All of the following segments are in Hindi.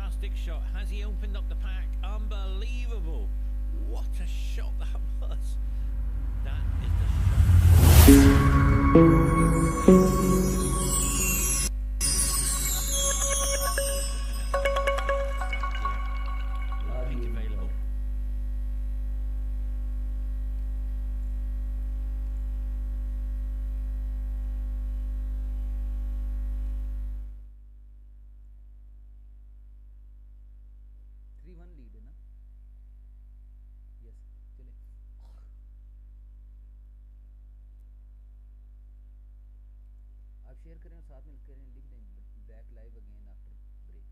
fantastic shot. Has he opened up the pack? Unbelievable. What a shot that was. That is the shot. Available. Share करें और साथ में करें, लिख दें back live again after break.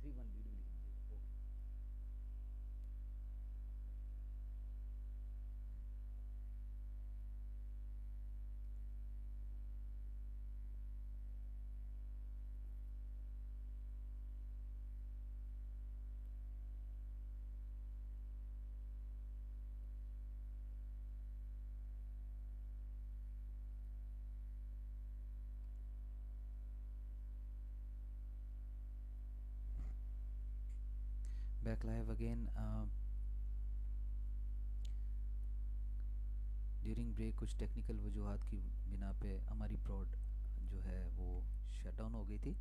3-1 lead भी लिख दीजिएगा। Okay back live again. During break कुछ टेक्निकल वजूहात की बिना पे हमारी ब्रॉड जो है वो शट डाउन हो गई थी।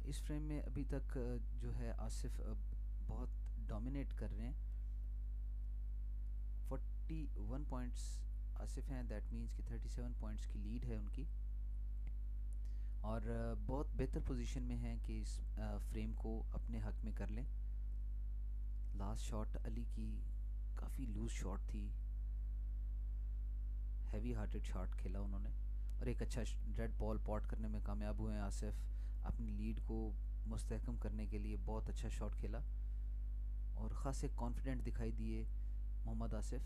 इस फ्रेम में अभी तक जो है आसिफ बहुत डोमिनेट कर रहे हैं। 41 पॉइंट्स आसिफ हैं, दैट मींस कि 37 पॉइंट्स की लीड है उनकी और बहुत बेहतर पोजीशन में हैं कि इस फ्रेम को अपने हक में कर लें। लास्ट शॉट अली की काफ़ी लूज शॉट थी, हैवी हार्टेड शॉट खेला उन्होंने और एक अच्छा रेड बॉल पॉट करने में कामयाब हुए हैं आसिफ। अपनी लीड को मुस्तहकम करने के लिए बहुत अच्छा शॉट खेला और ख़ास एक कॉन्फिडेंट दिखाई दिए मोहम्मद आसिफ।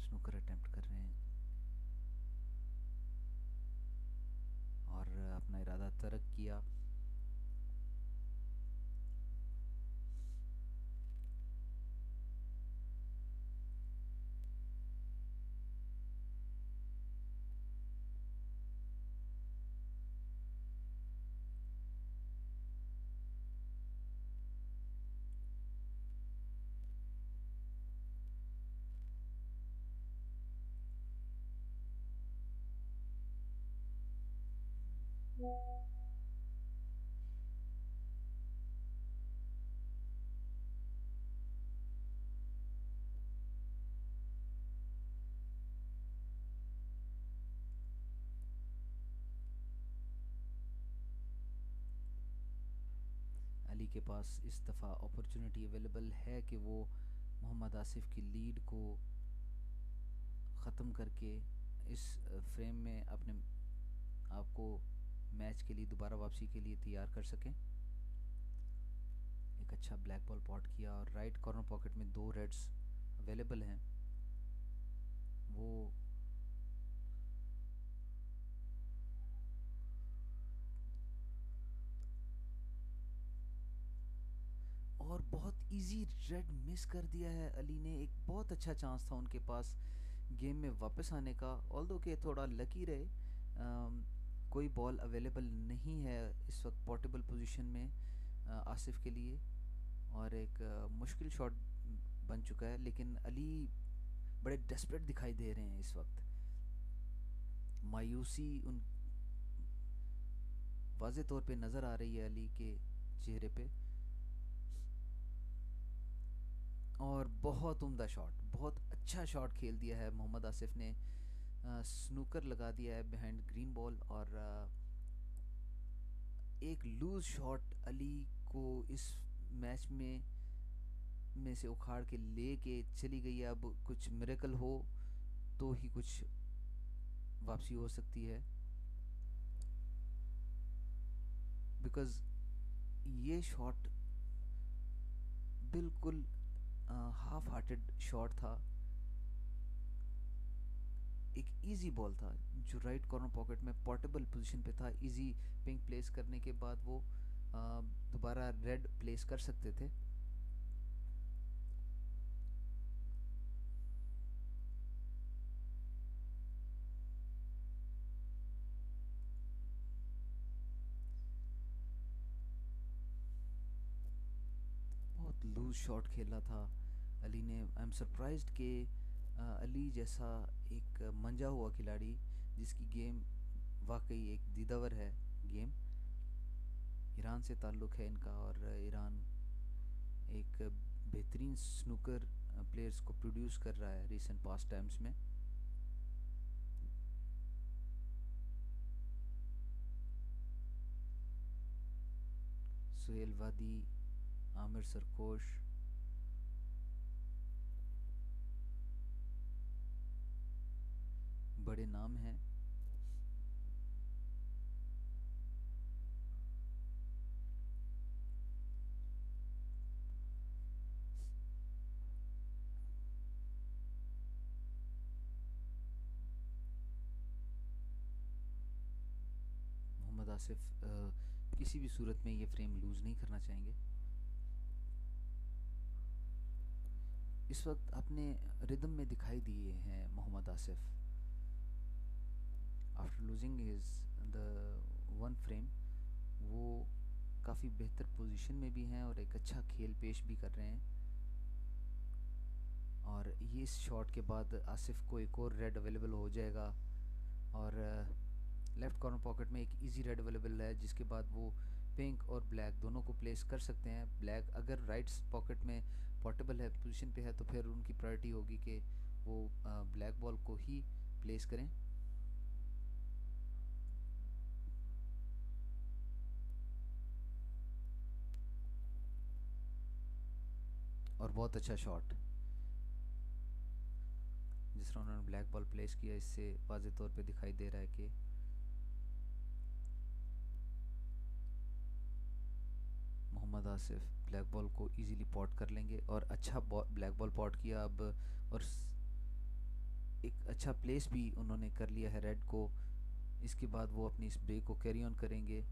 स्नूकर अटेम्प्ट कर रहे हैं और अपना इरादा तर्क किया। अली के पास इस दफ़ा अपॉर्चुनिटी अवेलेबल है कि वो मोहम्मद आसिफ की लीड को ख़त्म करके इस फ्रेम में अपने आप को मैच के लिए दोबारा वापसी के लिए तैयार कर सकें। एक अच्छा ब्लैक बॉल पॉट किया और राइट कॉर्नर पॉकेट में 2 रेड्स अवेलेबल हैं। वो और बहुत इजी रेड मिस कर दिया है अली ने। एक बहुत अच्छा चांस था उनके पास गेम में वापस आने का, ऑल्दो के थोड़ा लकी रहे। कोई बॉल अवेलेबल नहीं है इस वक्त पोर्टेबल पोजीशन में आसिफ के लिए और एक मुश्किल शॉट बन चुका है, लेकिन अली बड़े डेस्परेट दिखाई दे रहे हैं इस वक्त। मायूसी उन वाज़े तौर पे नज़र आ रही है अली के चेहरे पे। और बहुत उम्दा शॉट, बहुत अच्छा शॉट खेल दिया है मोहम्मद आसिफ ने। स्नूकर लगा दिया है बिहाइंड ग्रीन बॉल, और एक लूज शॉट अली को इस मैच में से उखाड़ के ले के चली गई है। अब कुछ मिरेकल हो तो ही कुछ वापसी हो सकती है, बिकॉज ये शॉट बिल्कुल हाफ हार्टेड शॉट था। एक इजी बॉल था जो राइट कॉर्नर पॉकेट में पोर्टेबल पोजीशन पे था। इजी पिंक प्लेस करने के बाद वो दोबारा रेड प्लेस कर सकते थे। बहुत लूज शॉट खेला था अली ने। आई एम सरप्राइज्ड कि अली जैसा एक मंजा हुआ खिलाड़ी जिसकी गेम वाकई एक दीदावर है गेम, ईरान से ताल्लुक़ है इनका, और ईरान एक बेहतरीन स्नूकर प्लेयर्स को प्रोड्यूस कर रहा है रिसेंट पास्ट टाइम्स में। सुहेल वादी, आमिर सरकोश, बड़े नाम हैं। मोहम्मद आसिफ किसी भी सूरत में ये फ्रेम लूज़ नहीं करना चाहेंगे। इस वक्त अपने रिदम में दिखाई दिए हैं Mohammad Asif. After losing his the one frame वो काफ़ी बेहतर पोजीशन में भी हैं और एक अच्छा खेल पेश भी कर रहे हैं। और ये इस शॉट के बाद आसिफ को एक और रेड अवेलेबल हो जाएगा, और लेफ़्ट कॉर्नर पॉकेट में एक इजी रेड अवेलेबल है, जिसके बाद वो पिंक और ब्लैक दोनों को प्लेस कर सकते हैं। ब्लैक अगर राइट पॉकेट में पोर्टेबल है पोजीशन पे है तो फिर उनकी प्रायोरिटी होगी कि वो ब्लैक बॉल को ही प्लेस करें। और बहुत अच्छा शॉट, जिस तरह उन्होंने ब्लैक बॉल प्लेस किया इससे वाज़ेह तौर पे दिखाई दे रहा है कि मोहम्मद आसिफ ब्लैक बॉल को इजीली पॉट कर लेंगे। और अच्छा ब्लैक बॉल पॉट किया अब, और एक अच्छा प्लेस भी उन्होंने कर लिया है रेड को। इसके बाद वो अपनी इस ब्रेक को कैरी ऑन करेंगे।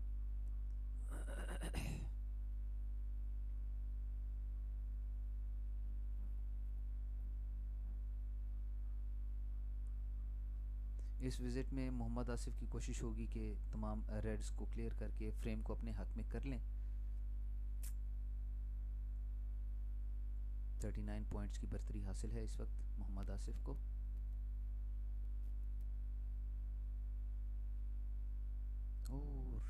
इस विज़िट में मोहम्मद आसिफ की कोशिश होगी कि तमाम रेड्स को क्लियर करके फ्रेम को अपने हक में कर लें। 39 पॉइंट्स की बर्तरी हासिल है इस वक्त मोहम्मद आसिफ को। और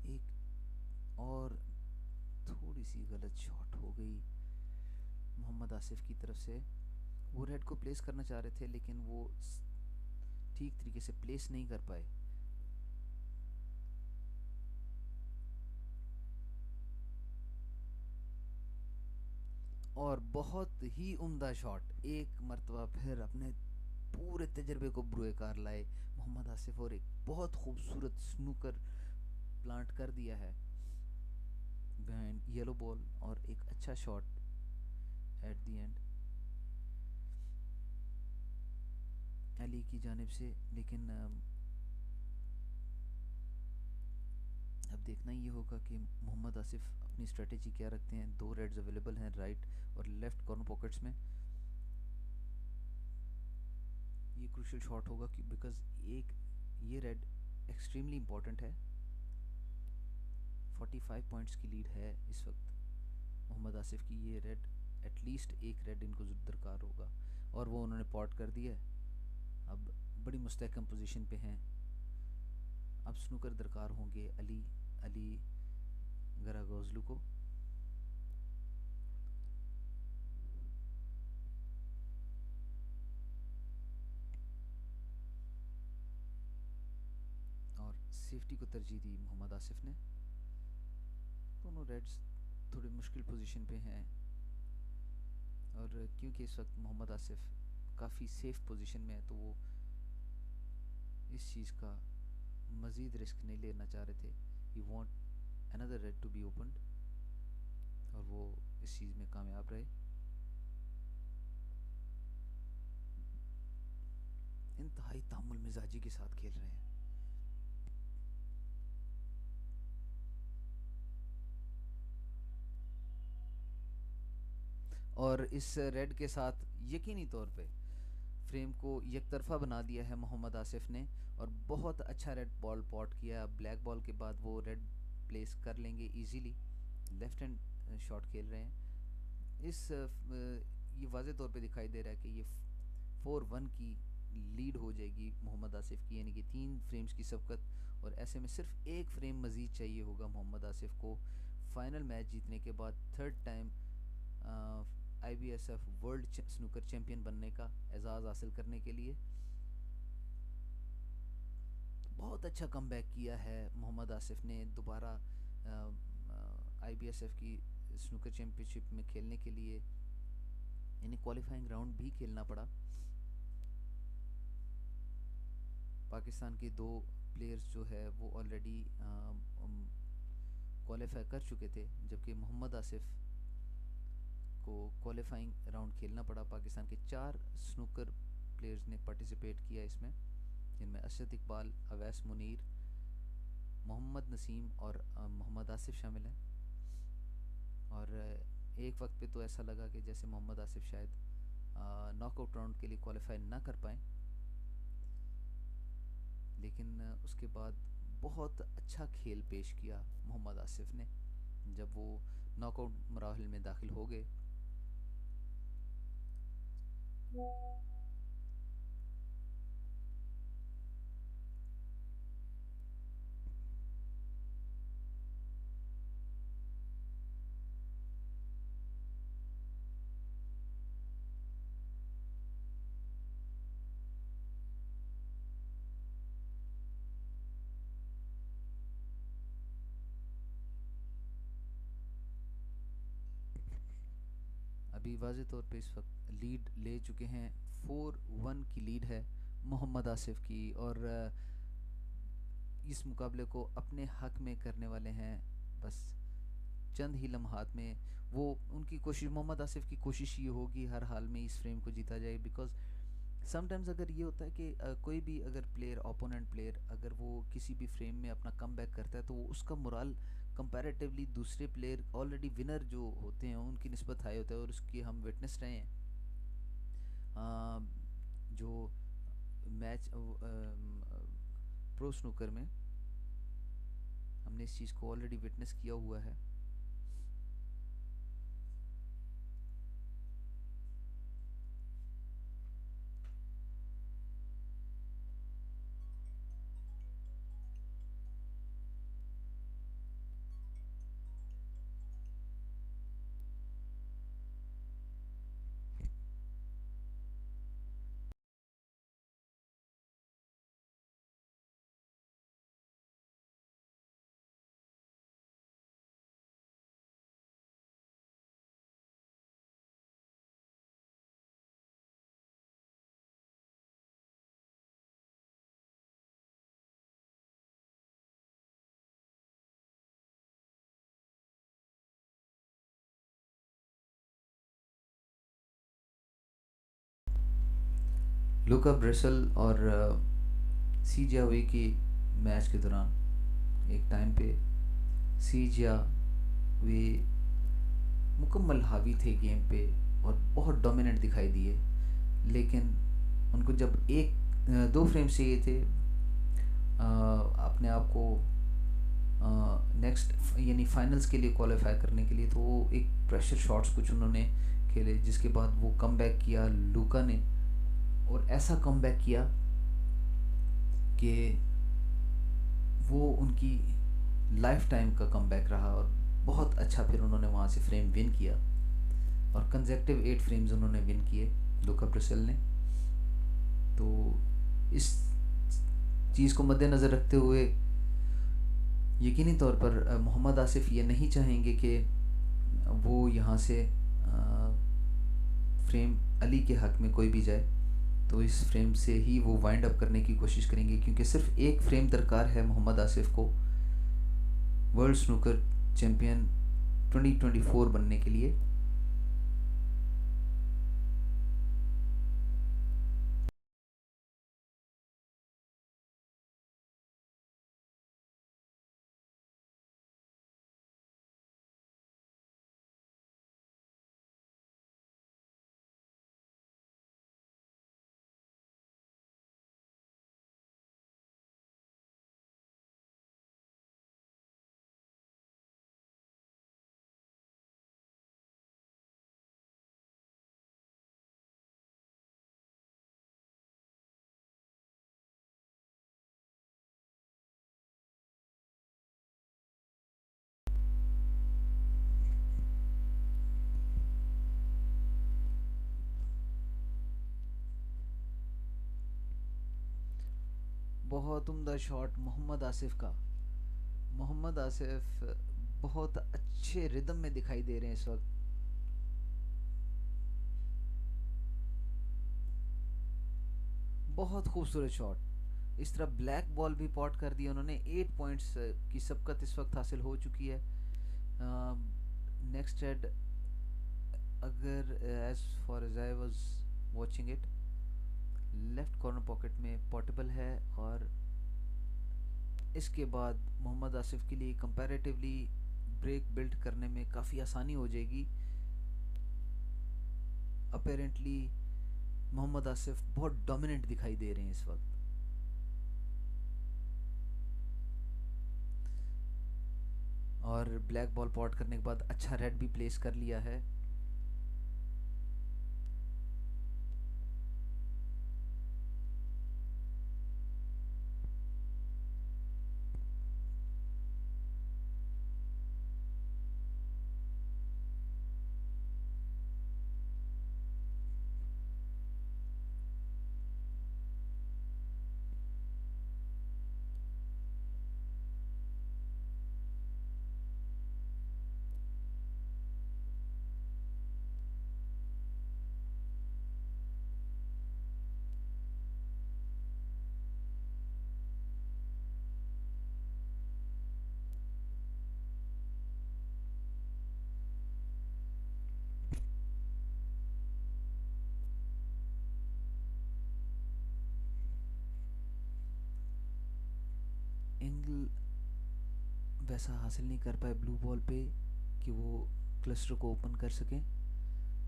एक और थोड़ी सी गलत शॉट हो गई मोहम्मद आसिफ की तरफ से। वो रेड को प्लेस करना चाह रहे थे लेकिन वो ठीक तरीके से प्लेस नहीं कर पाए। और बहुत ही उम्दा शॉट, एक मर्तबा फिर अपने पूरे तजर्बे को बुरेकार लाए मोहम्मद आसिफ, और एक बहुत खूबसूरत स्नूकर प्लांट कर दिया है बिहाइंड येलो बॉल, और एक अच्छा shot at the end Ali की जानिब से। लेकिन अब देखना ये होगा कि मोहम्मद आसिफ अपनी स्ट्रेटेजी क्या रखते हैं। 2 रेड्स अवेलेबल हैं राइट और लेफ़्ट कॉर्नर पॉकेट्स में। ये क्रूशियल शॉट होगा कि बिकॉज एक ये रेड एक्सट्रीमली इम्पॉर्टेंट है। 45 पॉइंट्स की लीड है इस वक्त मोहम्मद आसिफ की। ये रेड एटलीस्ट एक रेड इनको दरकार होगा, और वो उन्होंने पॉट कर दिया है। अब बड़ी मुस्तहकम पोजीशन पे हैं। अब स्नूकर दरकार होंगे अली गरागोजलू को। सेफ्टी को तरजीह दी मोहम्मद आसिफ ने। दोनों रेड्स थोड़ी मुश्किल पोजीशन पे हैं, और क्योंकि इस वक्त मोहम्मद आसिफ काफ़ी सेफ पोजीशन में है तो वो इस चीज़ का मज़ीद रिस्क नहीं लेना चाह रहे थे। He want another red to be opened, और वो इस चीज़ में कामयाब रहे। इंतहाई तामुल मिजाजी के साथ खेल रहे हैं। और इस रेड के साथ यकीनी तौर पे फ्रेम को एक तरफा बना दिया है मोहम्मद आसिफ ने, और बहुत अच्छा रेड बॉल पॉट किया। ब्लैक बॉल के बाद वो रेड प्लेस कर लेंगे इजीली। लेफ्ट हैंड शॉट खेल रहे हैं। ये वाज़े तौर पे दिखाई दे रहा है कि ये 4-1 की लीड हो जाएगी मोहम्मद आसिफ की, यानी कि 3 फ्रेम्स की सबकत, और ऐसे में सिर्फ एक फ्रेम मज़ीद चाहिए होगा मोहम्मद आसिफ को फाइनल मैच जीतने के बाद third time IBSF world snooker champion बनने का एजाज़ हासिल करने के लिए। बहुत अच्छा कमबैक किया है मोहम्मद आसिफ ने दोबारा IBSF की स्नूकर चैंपियनशिप में खेलने के लिए। इन्हें क्वालिफाइंग राउंड भी खेलना पड़ा। पाकिस्तान के 2 प्लेयर्स जो है वो ऑलरेडी क्वालिफाई कर चुके थे, जबकि मोहम्मद आसिफ को क्वालिफाइंग राउंड खेलना पड़ा। पाकिस्तान के 4 स्नूकर प्लेयर्स ने पार्टिसिपेट किया इसमें, जिनमें अशरत इकबाल, अवैस मुनीर, मोहम्मद नसीम और मोहम्मद आसिफ शामिल हैं। और एक वक्त पे तो ऐसा लगा कि जैसे मोहम्मद आसिफ शायद नॉकआउट राउंड के लिए क्वालिफाई ना कर पाएँ, लेकिन उसके बाद बहुत अच्छा खेल पेश किया मोहम्मद आसिफ ने। जब वो नॉकआउट मराहल में दाखिल हो गए, अभी वाज़े तौर पे इस वक्त लीड ले चुके हैं। 4-1 की लीड है मोहम्मद आसिफ की, और इस मुकाबले को अपने हक में करने वाले हैं बस चंद ही लम्हात में। वो उनकी कोशिश, मोहम्मद आसिफ की कोशिश ये होगी हर हाल में इस फ्रेम को जीता जाए, बिकॉज समटाइम्स अगर ये होता है कि कोई भी अगर प्लेयर, ओपोनेंट प्लेयर, अगर वो किसी भी फ्रेम में अपना कमबैक करता है तो उसका मोराल कंपैरेटिवली दूसरे प्लेयर ऑलरेडी विनर जो होते हैं उनकी निस्बत हाई होता है, और उसकी हम विटनेस रहे हैं। जो मैच प्रो स्नूकर में हमने इस चीज़ को ऑलरेडी विटनेस किया हुआ है। लुका ब्रेसल और सी जियावे की मैच के दौरान एक टाइम पे सी जियावे मुकम्मल हावी थे गेम पे और बहुत डोमिनेंट दिखाई दिए, लेकिन उनको जब 2 फ्रेम्स चाहिए थे अपने आप को नेक्स्ट यानी फाइनल्स के लिए क्वालिफाई करने के लिए, तो वो एक प्रेशर शॉट्स कुछ उन्होंने खेले, जिसके बाद वो कमबैक किया लूका ने, और ऐसा कमबैक किया कि वो उनकी लाइफ टाइम का कमबैक रहा, और बहुत अच्छा फिर उन्होंने वहाँ से फ्रेम विन किया, और कंसेक्टिव 8 फ्रेम्स उन्होंने विन किए लुका ब्रेसल ने। तो इस चीज़ को मद्देनज़र रखते हुए यकीनी तौर पर मोहम्मद आसिफ ये नहीं चाहेंगे कि वो यहाँ से फ्रेम अली के हक में कोई भी जाए, तो इस फ्रेम से ही वो वाइंड अप करने की कोशिश करेंगे, क्योंकि सिर्फ एक फ्रेम दरकार है मोहम्मद आसिफ को वर्ल्ड स्नूकर चैम्पियन 2024 बनने के लिए। बहुत उम्दा शॉट मोहम्मद आसिफ का। मोहम्मद आसिफ बहुत अच्छे रिदम में दिखाई दे रहे हैं इस वक्त। बहुत खूबसूरत शॉट। इस तरह ब्लैक बॉल भी पॉट कर दिया उन्होंने। 8 पॉइंट्स की सबकत इस वक्त हासिल हो चुकी है। नेक्स्ट हेड, अगर as far as I was watching it, left corner pocket में पोर्टेबल है, और इसके बाद मोहम्मद आसिफ के लिए कंपैरेटिवली ब्रेक बिल्ड करने में काफ़ी आसानी हो जाएगी। अपेरेंटली मोहम्मद आसिफ बहुत डोमिनेंट दिखाई दे रहे हैं इस वक्त। और ब्लैक बॉल पॉट करने के बाद अच्छा रेड भी प्लेस कर लिया है। एंगल वैसा हासिल नहीं कर पाए ब्लू बॉल पे कि वो क्लस्टर को ओपन कर सकें।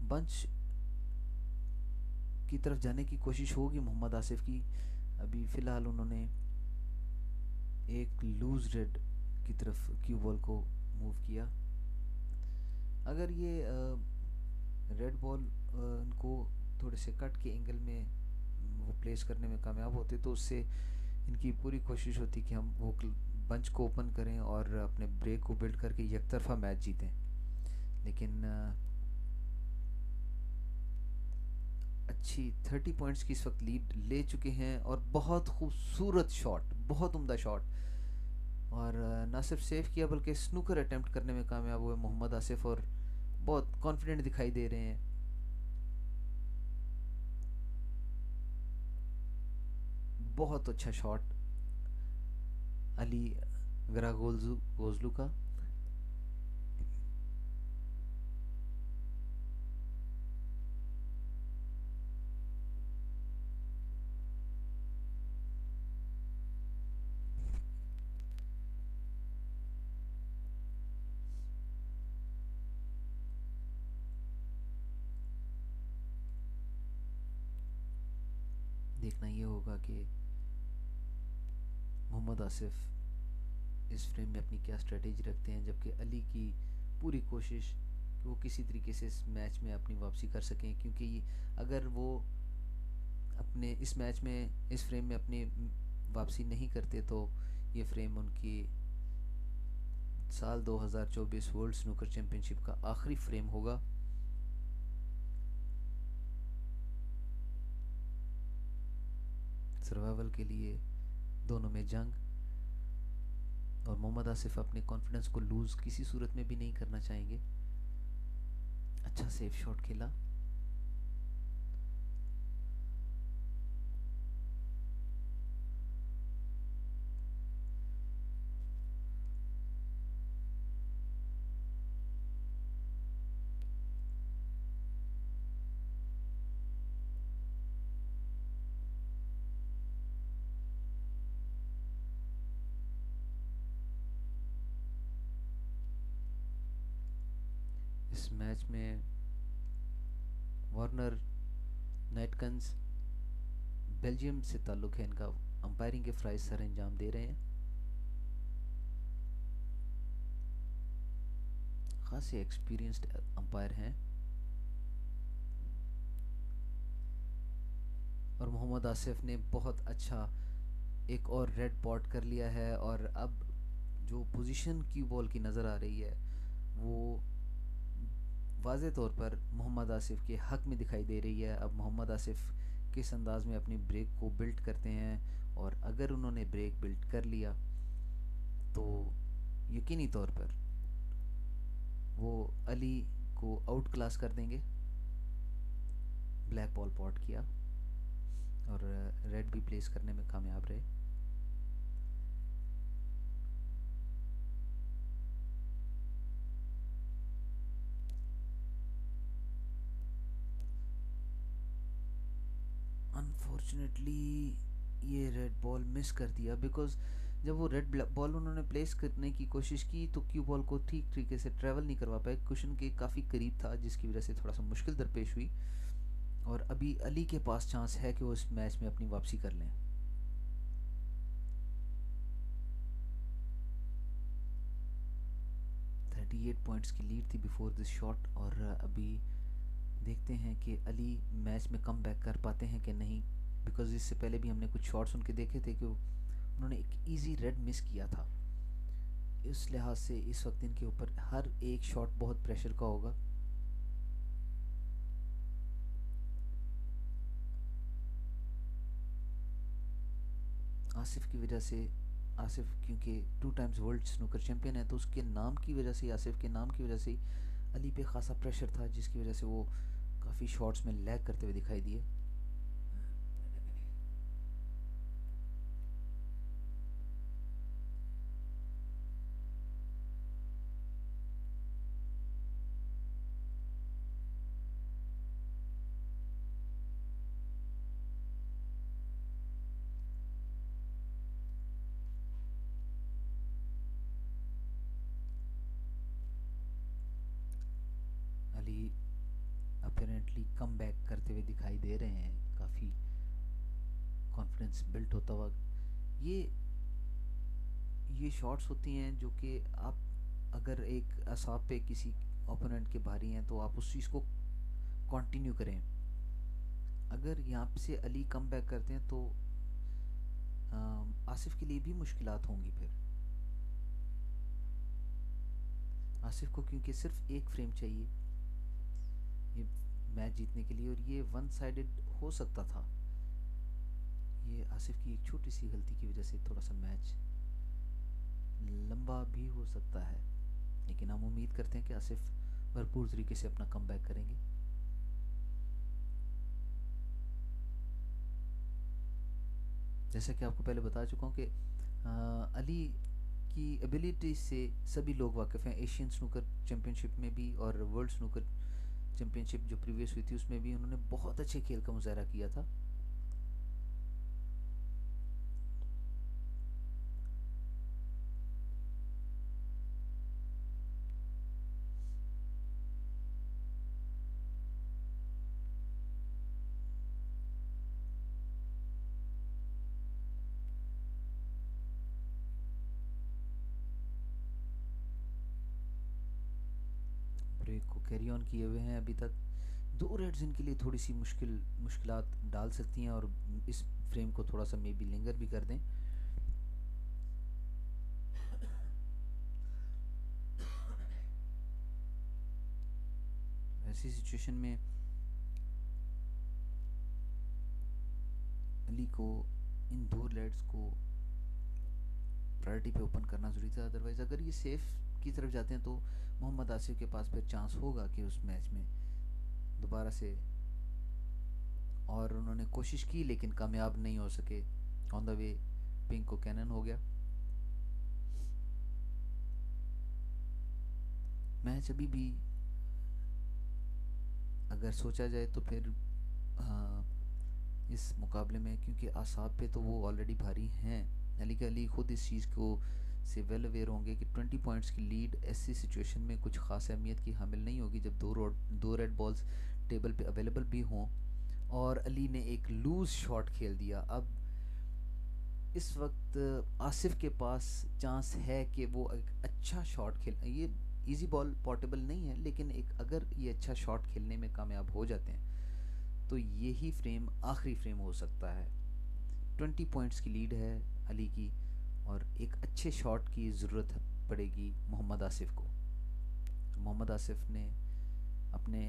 बंच की तरफ जाने की कोशिश होगी मोहम्मद आसिफ की। अभी फ़िलहाल उन्होंने एक लूज रेड की तरफ क्यू बॉल को मूव किया। अगर ये रेड बॉल इनको थोड़े से कट के एंगल में वो प्लेस करने में कामयाब होते, तो उससे इनकी पूरी कोशिश होती कि हम वो बंच को ओपन करें और अपने ब्रेक को बिल्ड करके एक तरफा मैच जीतें। लेकिन अच्छी 30 पॉइंट्स की इस वक्त लीड ले चुके हैं, और बहुत खूबसूरत शॉट, बहुत उम्दा शॉट। और ना सिर्फ सेव किया बल्कि स्नूकर अटेम्प्ट करने में कामयाब हुए मोहम्मद आसिफ, और बहुत कॉन्फिडेंट दिखाई दे रहे हैं। बहुत अच्छा शॉट अली गोजलू का। देखना ये होगा कि मोहम्मद आसिफ इस फ्रेम में अपनी क्या स्ट्रेटेजी रखते हैं, जबकि अली की पूरी कोशिश कि वो किसी तरीके से इस मैच में अपनी वापसी कर सकें, क्योंकि अगर वो अपने इस मैच में इस फ्रेम में अपनी वापसी नहीं करते तो ये फ्रेम उनकी साल 2024 वर्ल्ड स्नूकर चैंपियनशिप का आखिरी फ्रेम होगा। सर्वाइवल के लिए दोनों में जंग। और मोहम्मद आसिफ अपने कॉन्फिडेंस को लूज़ किसी सूरत में भी नहीं करना चाहेंगे। अच्छा सेफ शॉट खेला। इस मैच में वार्नर नाइटकन्स बेल्जियम से ताल्लुक़ है इनका, अंपायरिंग के फ़राइज़ सर अंजाम दे रहे हैं। खासी एक्सपीरियंस्ड अंपायर हैं। और मोहम्मद आसिफ ने बहुत अच्छा एक और रेड पॉट कर लिया है, और अब जो पोजीशन क्यू बॉल की नज़र आ रही है वो वाज़े तौर पर मोहम्मद आसिफ के हक में दिखाई दे रही है। अब मोहम्मद आसिफ किस अंदाज में अपनी ब्रेक को बिल्ड करते हैं, और अगर उन्होंने ब्रेक बिल्ड कर लिया तो यकीनी तौर पर वो अली को आउट क्लास कर देंगे। ब्लैक बॉल पॉट किया और रेड भी प्लेस करने में कामयाब रहे। अनफॉर्चुनेटली ये रेड बॉल मिस कर दिया, बिकॉज जब वो रेड बॉल उन्होंने प्लेस करने की कोशिश की तो क्यू बॉल को ठीक तरीके से ट्रैवल नहीं करवा पाए, कुशन के काफ़ी करीब था, जिसकी वजह से थोड़ा सा मुश्किल दरपेश हुई। और अभी अली के पास चांस है कि वो इस मैच में अपनी वापसी कर लें। 38 पॉइंट्स की लीड थी बिफोर दिस शॉट, और अभी देखते हैं कि अली मैच में कम बैक कर पाते हैं कि नहीं, बिकॉज इससे पहले भी हमने कुछ शॉट्स उनके देखे थे कि उन्होंने एक इजी रेड मिस किया था। इस लिहाज से इस वक्त इनके ऊपर हर एक शॉट बहुत प्रेशर का होगा। आसिफ की वजह से, आसिफ क्योंकि 2 टाइम्स वर्ल्ड स्नूकर चैंपियन है, तो उसके नाम की वजह से, आसिफ के नाम की वजह से अली पे खासा प्रेशर था, जिसकी वजह से वो काफ़ी शॉट्स में लैग करते हुए दिखाई दिए। अली अपेरेंटली कम बैक करते हुए दिखाई दे रहे हैं, काफ़ी कॉन्फिडेंस बिल्ट होता हुआ। ये ये शॉट्स होती हैं जो कि आप अगर एक असाब पे किसी ओपोनेंट के भारी हैं तो आप उस चीज़ को कंटिन्यू करें। अगर यहाँ से अली कम बैक करते हैं तो आसिफ के लिए भी मुश्किलात होंगी फिर। आसिफ को क्योंकि सिर्फ एक फ्रेम चाहिए ये मैच जीतने के लिए, और ये वन साइडेड हो सकता था। ये आसिफ की एक छोटी सी गलती की वजह से थोड़ा सा मैच लंबा भी हो सकता है, लेकिन हम उम्मीद करते हैं कि आसिफ भरपूर तरीके से अपना कम बैक करेंगे। जैसा कि आपको पहले बता चुका हूँ कि अली की एबिलिटी से सभी लोग वाकिफ़ हैं। एशियन स्नूकर चैम्पियनशिप में भी और वर्ल्ड स्नूकर चैम्पियनशिप जो प्रीवियस हुई थी उसमें भी उन्होंने बहुत अच्छे खेल का मुजाहरा किया था। ब्रेक को कैरी ऑन किए हुए हैं अभी तक। 2 रेड्स इनके लिए थोड़ी सी मुश्किलात डाल सकती हैं, और इस फ्रेम को थोड़ा सा मे बी लिंगर भी कर दें। ऐसी सिचुएशन में अली को इन 2 रेड्स को प्रायोरिटी पे ओपन करना ज़रूरी था, अदरवाइज़ अगर ये सेफ की तरफ जाते हैं तो मोहम्मद आसिफ के पास फिर चांस होगा कि उस मैच में दोबारा से, और उन्होंने कोशिश की लेकिन कामयाब नहीं हो सके। ऑन द वे पिंक को कैनन हो गया। मैच अभी भी अगर सोचा जाए तो फिर इस मुकाबले में, क्योंकि आसाब पे तो वो ऑलरेडी भारी हैं, अली का अली खुद इस चीज़ को से वेल अवेयर होंगे कि 20 पॉइंट्स की लीड ऐसी सिचुएशन में कुछ ख़ास अहमियत की हामिल नहीं होगी जब दो रेड बॉल्स टेबल पे अवेलेबल भी हों। और अली ने एक लूज़ शॉट खेल दिया। अब इस वक्त आसिफ के पास चांस है कि वो एक अच्छा शॉट खेल, ये इजी बॉल पोर्टेबल नहीं है, लेकिन एक अगर ये अच्छा शॉट खेलने में कामयाब हो जाते हैं तो यही फ्रेम आखिरी फ्रेम हो सकता है। 20 पॉइंट्स की लीड है अली की और एक अच्छे शॉट की ज़रूरत पड़ेगी मोहम्मद आसिफ को। मोहम्मद आसिफ ने अपने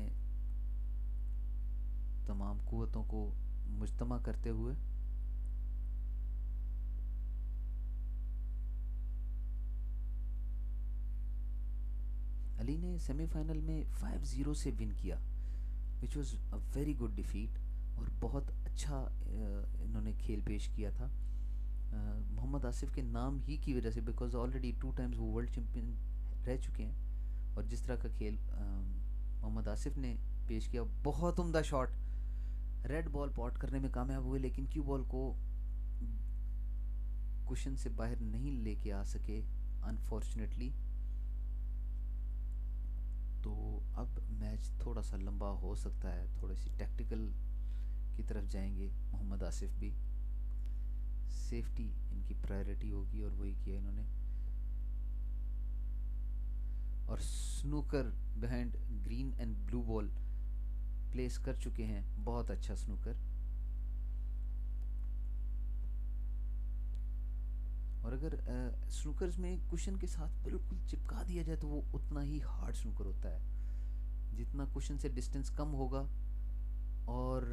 तमाम कुव्वतों को मुजतमा करते हुए अली ने सेमीफाइनल में 5-0 से विन किया, which was a very good defeat, और बहुत अच्छा इन्होंने खेल पेश किया था मोहम्मद आसिफ के नाम ही की वजह से, बिकॉज ऑलरेडी 2 टाइम्स वो वर्ल्ड चैम्पियन रह चुके हैं। और जिस तरह का खेल मोहम्मद आसिफ ने पेश किया, बहुत उम्दा शॉट, रेड बॉल पॉट करने में कामयाब हुए लेकिन क्यू बॉल को कुशन से बाहर नहीं लेके आ सके अनफॉर्चुनेटली। तो अब मैच थोड़ा सा लंबा हो सकता है, थोड़ी सी टैक्टिकल की तरफ जाएंगे मोहम्मद आसिफ भी। सेफ्टी इनकी प्रायोरिटी होगी और वही किया इन्होंने। और snooker behind green and blue ball place कर चुके हैं, बहुत अच्छा स्नूकर। और अगर स्नूकर्स में कुशन के साथ बिल्कुल चिपका दिया जाए तो वो उतना ही हार्ड स्नूकर होता है। जितना कुशन से डिस्टेंस कम होगा और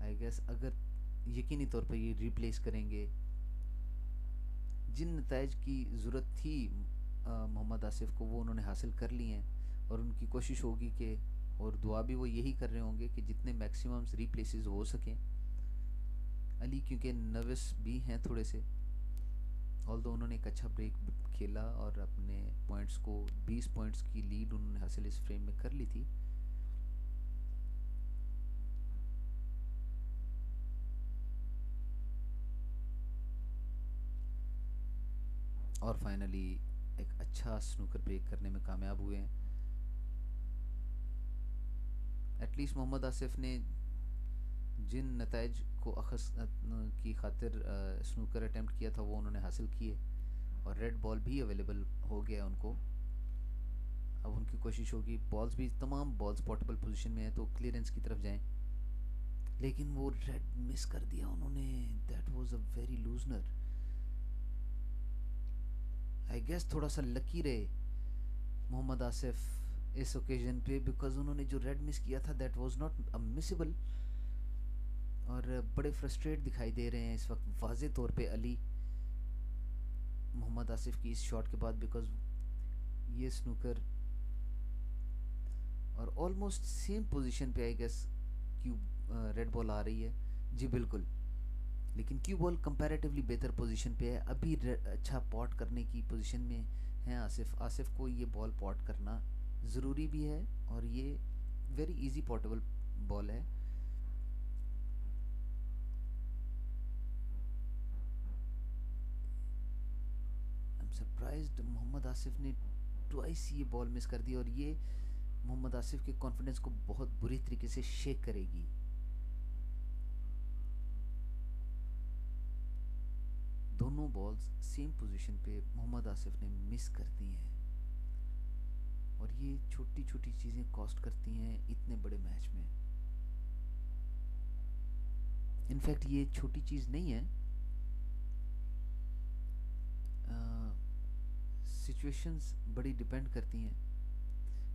आई गेस अगर यकीनी तौर पर ये रिप्लेस करेंगे, जिन नताइज की ज़रूरत थी मोहम्मद आसिफ को वो उन्होंने हासिल कर ली हैं। और उनकी कोशिश होगी कि, और दुआ भी वो यही कर रहे होंगे कि जितने मैक्सिमम्स रिप्लेसेस हो सकें। अली क्योंकि नर्वस भी हैं थोड़े से, ऑल्दो उन्होंने एक अच्छा ब्रेक खेला और अपने पॉइंट्स को 20 पॉइंट्स की लीड उन्होंने हासिल इस फ्रेम में कर ली थी। और फाइनली एक अच्छा स्नूकर ब्रेक करने में कामयाब हुए हैं। एटलीस्ट मोहम्मद आसिफ ने जिन नताइज को अखस की खातिर स्नूकर अटेम्प्ट किया था वो उन्होंने हासिल किए, और रेड बॉल भी अवेलेबल हो गया उनको। अब उनकी कोशिश होगी, बॉल्स भी तमाम बॉल्स पोर्टेबल पोजीशन में है तो क्लियरेंस की तरफ जाएं, लेकिन वो रेड मिस कर दिया उन्होंने। दैट वाज अ वेरी लूजनर। आई गेस थोड़ा सा लकी रहे मोहम्मद आसिफ इस ओकेजन पे, बिकॉज उन्होंने जो रेड मिस किया था that was not a miscible. और बड़े फ्रस्ट्रेट दिखाई दे रहे हैं इस वक्त वाज़े तौर पे अली मोहम्मद आसिफ की इस शॉट के बाद, बिकॉज ये स्नूकर और ऑलमोस्ट सेम पोजीशन पे I guess cue red ball आ रही है। जी बिल्कुल, लेकिन क्यू बॉल कंपैरेटिवली बेहतर पोजीशन पे है, अभी अच्छा पॉट करने की पोजीशन में है आसिफ। आसिफ को ये बॉल पॉट करना ज़रूरी भी है और ये वेरी इजी पॉटेबल बॉल है। I am surprised Mohammad Asif ने ट्वाइस ये बॉल मिस कर दी, और ये मोहम्मद आसिफ के कॉन्फिडेंस को बहुत बुरी तरीके से शेक करेगी। दोनों बॉल्स सेम पोजीशन पे मोहम्मद आसिफ ने मिस कर दी हैं, और ये छोटी छोटी चीज़ें कॉस्ट करती हैं इतने बड़े मैच में। इनफैक्ट ये छोटी चीज़ नहीं है, सिचुएशंस बड़ी डिपेंड करती हैं,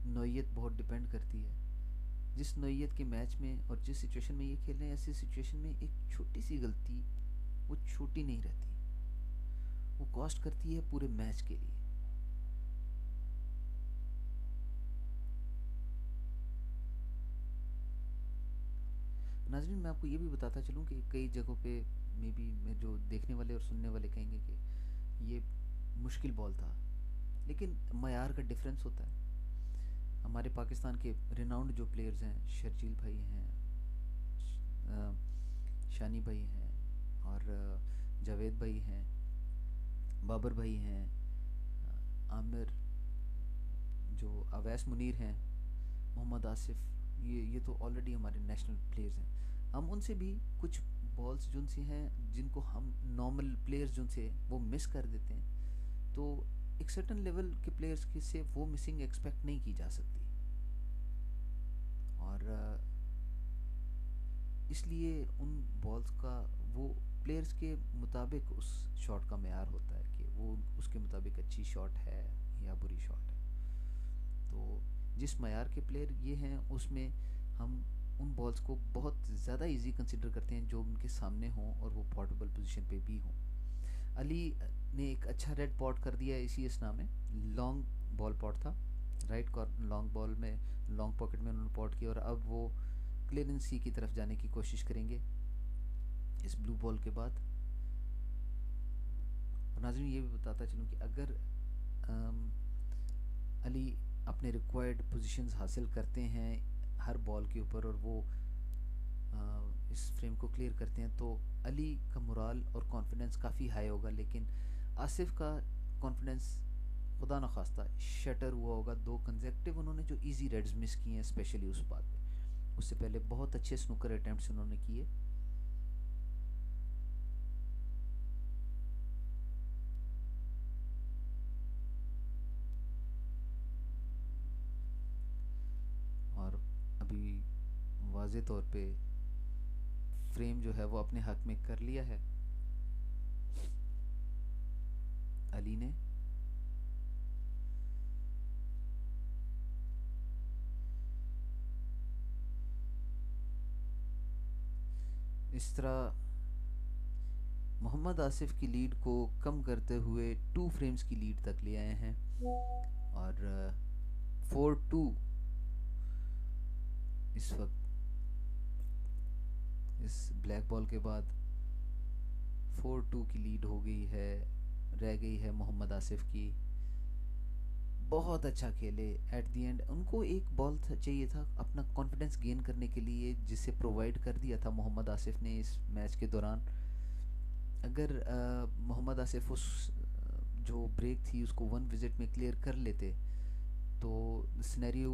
नौयत बहुत डिपेंड करती है। जिस नौयत के मैच में और जिस सिचुएशन में ये खेल रहे हैं, ऐसी सिचुएशन में एक छोटी सी गलती वो छोटी नहीं रहती, वो कॉस्ट करती है पूरे मैच के लिए। नाजरीन, मैं आपको ये भी बताता चलूँ कि कई जगहों पे मे बी जो देखने वाले और सुनने वाले कहेंगे कि ये मुश्किल बॉल था, लेकिन मयार का डिफरेंस होता है। हमारे पाकिस्तान के रिनाउंड जो प्लेयर्स हैं, शर्जील भाई हैं, शानी भाई हैं, और जावेद भाई हैं, बाबर भाई हैं, आमिर, जो अवैस मुनीर हैं, मोहम्मद आसिफ, ये तो ऑलरेडी हमारे नेशनल प्लेयर्स हैं। हम उनसे भी कुछ बॉल्स जो उनसे हैं, जिनको हम नॉर्मल प्लेयर्स जो उनसे वो मिस कर देते हैं, तो एक सर्टन लेवल के प्लेयर्स के से वो मिसिंग एक्सपेक्ट नहीं की जा सकती। और इसलिए उन बॉल्स का वो प्लेयर्स के मुताबिक उस शॉट का मेयार होता है कि वो उसके मुताबिक अच्छी शॉट है या बुरी शॉट है। तो जिस मयार के प्लेयर ये हैं, उसमें हम उन बॉल्स को बहुत ज़्यादा इजी कंसिडर करते हैं जो उनके सामने हों और वो पॉटेबल पोजीशन पे भी हों। अली ने एक अच्छा रेड पॉट कर दिया इसी असना में। लॉन्ग बॉल पॉट था, राइट कॉर्नर लॉन्ग बॉल में, लॉन्ग पॉकेट में उन्होंने पॉट किया, और अब वो क्लियरेंस सी की तरफ जाने की कोशिश करेंगे इस ब्लू बॉल के बाद। और नाज़रीन, ये भी बताता चलूँ कि अगर अली अपने रिक्वायर्ड पोजीशंस हासिल करते हैं हर बॉल के ऊपर और वो इस फ्रेम को क्लियर करते हैं, तो अली का मोराल और कॉन्फिडेंस काफ़ी हाई होगा। लेकिन आसिफ का कॉन्फिडेंस खुदा न खास्ता शटर हुआ होगा। दो कंजेक्टिव उन्होंने जो इजी रेड्स मिस किए हैं, स्पेशली उस बात पे। उससे पहले बहुत अच्छे स्नूकर अटेम्प्ट्स उन्होंने किए। और अभी वाज़े तौर पे फ्रेम जो है वो अपने हक में कर लिया है अली ने। इस तरह मोहम्मद आसिफ की लीड को कम करते हुए 2 फ्रेम्स की लीड तक ले आए हैं। और 4-2 इस वक्त इस ब्लैक बॉल के बाद 4-2 की लीड हो गई है, रह गई है मोहम्मद आसिफ की। बहुत अच्छा खेले एट दी एंड। उनको एक बॉल चाहिए था अपना कॉन्फिडेंस गेन करने के लिए, जिसे प्रोवाइड कर दिया था मोहम्मद आसिफ ने इस मैच के दौरान। अगर मोहम्मद आसिफ उस जो ब्रेक थी उसको 1 विजिट में क्लियर कर लेते, तो सिनेरियो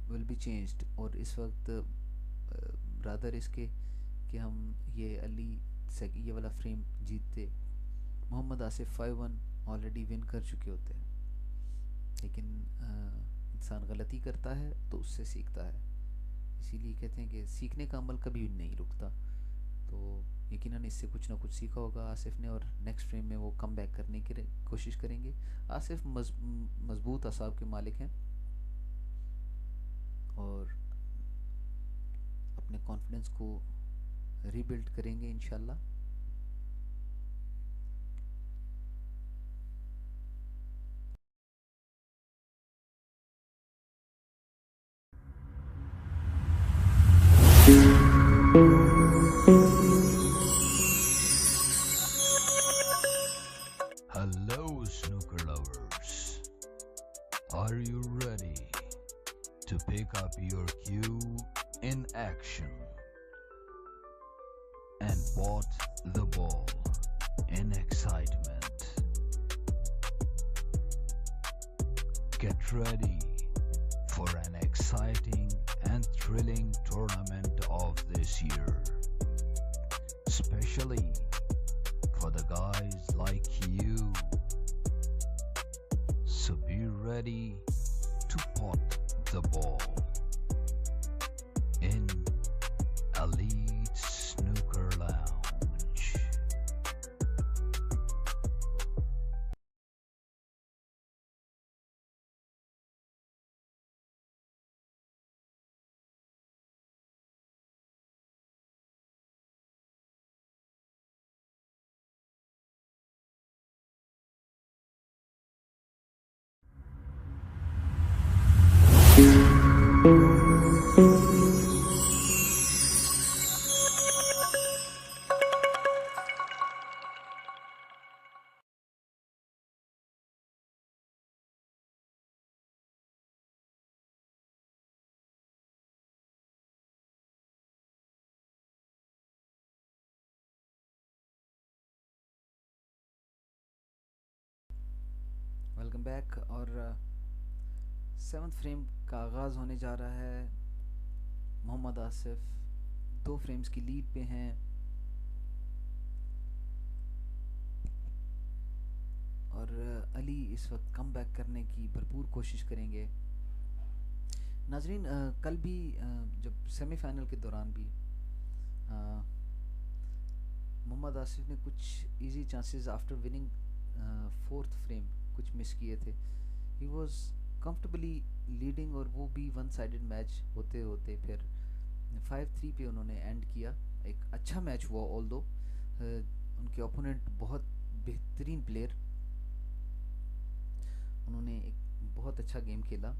विल बी चेंज्ड। और इस वक्त रादर इसके कि हम ये अली से ये वाला फ्रेम जीतते, मोहम्मद आसिफ 5-1 ऑलरेडी विन कर चुके होते हैं। लेकिन इंसान गलती करता है तो उससे सीखता है। इसीलिए कहते हैं कि सीखने का अमल कभी नहीं रुकता। तो यकीनन इससे कुछ ना कुछ सीखा होगा आसिफ ने, और नेक्स्ट फ्रेम में वो कम बैक करने की कोशिश करेंगे। आसिफ मजबूत असाब के मालिक हैं और अपने कॉन्फिडेंस को रीबिल्ड करेंगे इंशाल्लाह। Hello, snooker lovers. Are you ready to pick up your cue in action and pot the ball in excitement? Get ready for an exciting and thrilling tournament of this year, especially for the guys like you. So be ready to pot the ball in Elite Snooker Lounge. Welcome back. और सेवन्थ फ्रेम का आगाज़ होने जा रहा है। मोहम्मद आसिफ 2 फ्रेम्स की लीड पे हैं और अली इस वक्त कम बैक करने की भरपूर कोशिश करेंगे। नाजरीन, कल भी जब सेमीफाइनल के दौरान भी मोहम्मद आसिफ ने कुछ easy chances after winning 4th frame कुछ मिस किए थे। ही वॉज कंफर्टेबली लीडिंग और वो भी वन साइडेड मैच होते होते फिर 5-3 पे उन्होंने एंड किया। एक अच्छा मैच हुआ, ऑल्दो उनके ओपोनेंट बहुत बेहतरीन प्लेयर, उन्होंने एक बहुत अच्छा गेम खेला।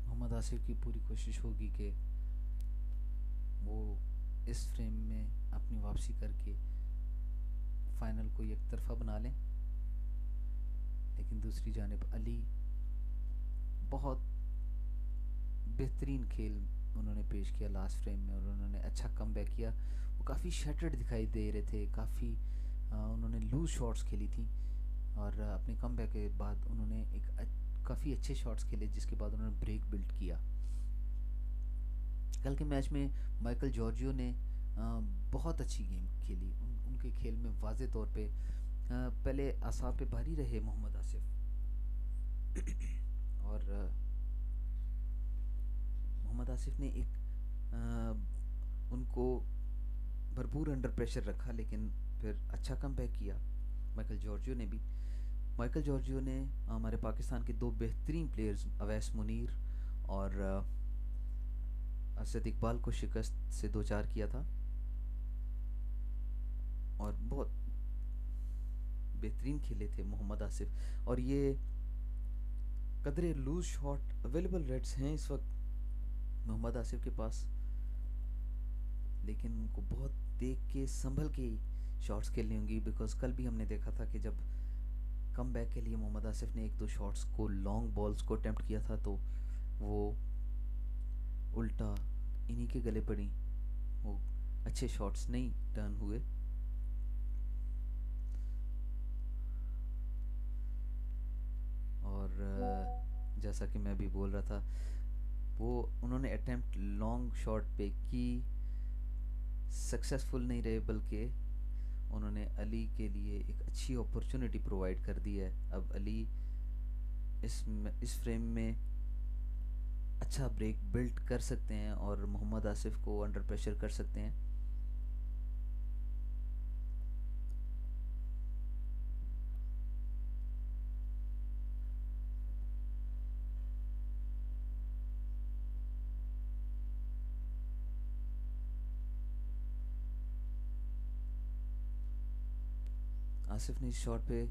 मोहम्मद आसिफ की पूरी कोशिश होगी कि वो इस फ्रेम में अपनी वापसी करके फाइनल को एक तरफा बना लें, लेकिन दूसरी जानिब अली बहुत बेहतरीन खेल उन्होंने पेश किया लास्ट फ्रेम में और उन्होंने अच्छा कमबैक किया। वो काफ़ी शटर्ड दिखाई दे रहे थे, काफ़ी उन्होंने लूज शॉट्स खेली थी और अपने कमबैक के बाद उन्होंने काफ़ी अच्छे शॉट्स खेले, जिसके बाद उन्होंने ब्रेक बिल्ड किया। कल के मैच में माइकल जॉर्जियो ने बहुत अच्छी गेम खेली। उनके खेल में वाज़े तौर पे पहले असाब पे भारी रहे मोहम्मद आसिफ और मोहम्मद आसिफ ने उनको भरपूर अंडर प्रेशर रखा, लेकिन फिर अच्छा कमबैक किया माइकल जॉर्जियो ने भी। माइकल जॉर्जियो ने हमारे पाकिस्तान के 2 बेहतरीन प्लेयर्स अवैस मुनीर और असद इकबाल को शिकस्त से 2-4 किया था और बहुत बेहतरीन खेले थे मोहम्मद आसिफ। और ये कदरे लूज शॉट अवेलेबल रेड्स हैं इस वक्त मोहम्मद आसिफ के पास, लेकिन उनको बहुत देख के संभल के शॉट्स खेलनी होंगी, बिकॉज कल भी हमने देखा था कि जब कम बैक के लिए मोहम्मद आसिफ ने 1-2 शॉट्स को लॉन्ग बॉल्स को अटेम्प्ट किया था तो वो उल्टा इन्हीं के गले पड़ी, वो अच्छे शॉट्स नहीं टर्न हुए। और जैसा कि मैं भी बोल रहा था, वो उन्होंने अटेम्प्ट लॉन्ग शॉट पे की, सक्सेसफुल नहीं रहे, बल्कि उन्होंने अली के लिए एक अच्छी अपॉर्चुनिटी प्रोवाइड कर दी है। अब अली इस फ्रेम में अच्छा ब्रेक बिल्ड कर सकते हैं और मोहम्मद आसिफ को अंडर प्रेशर कर सकते हैं। आसिफ ने इस शॉट पे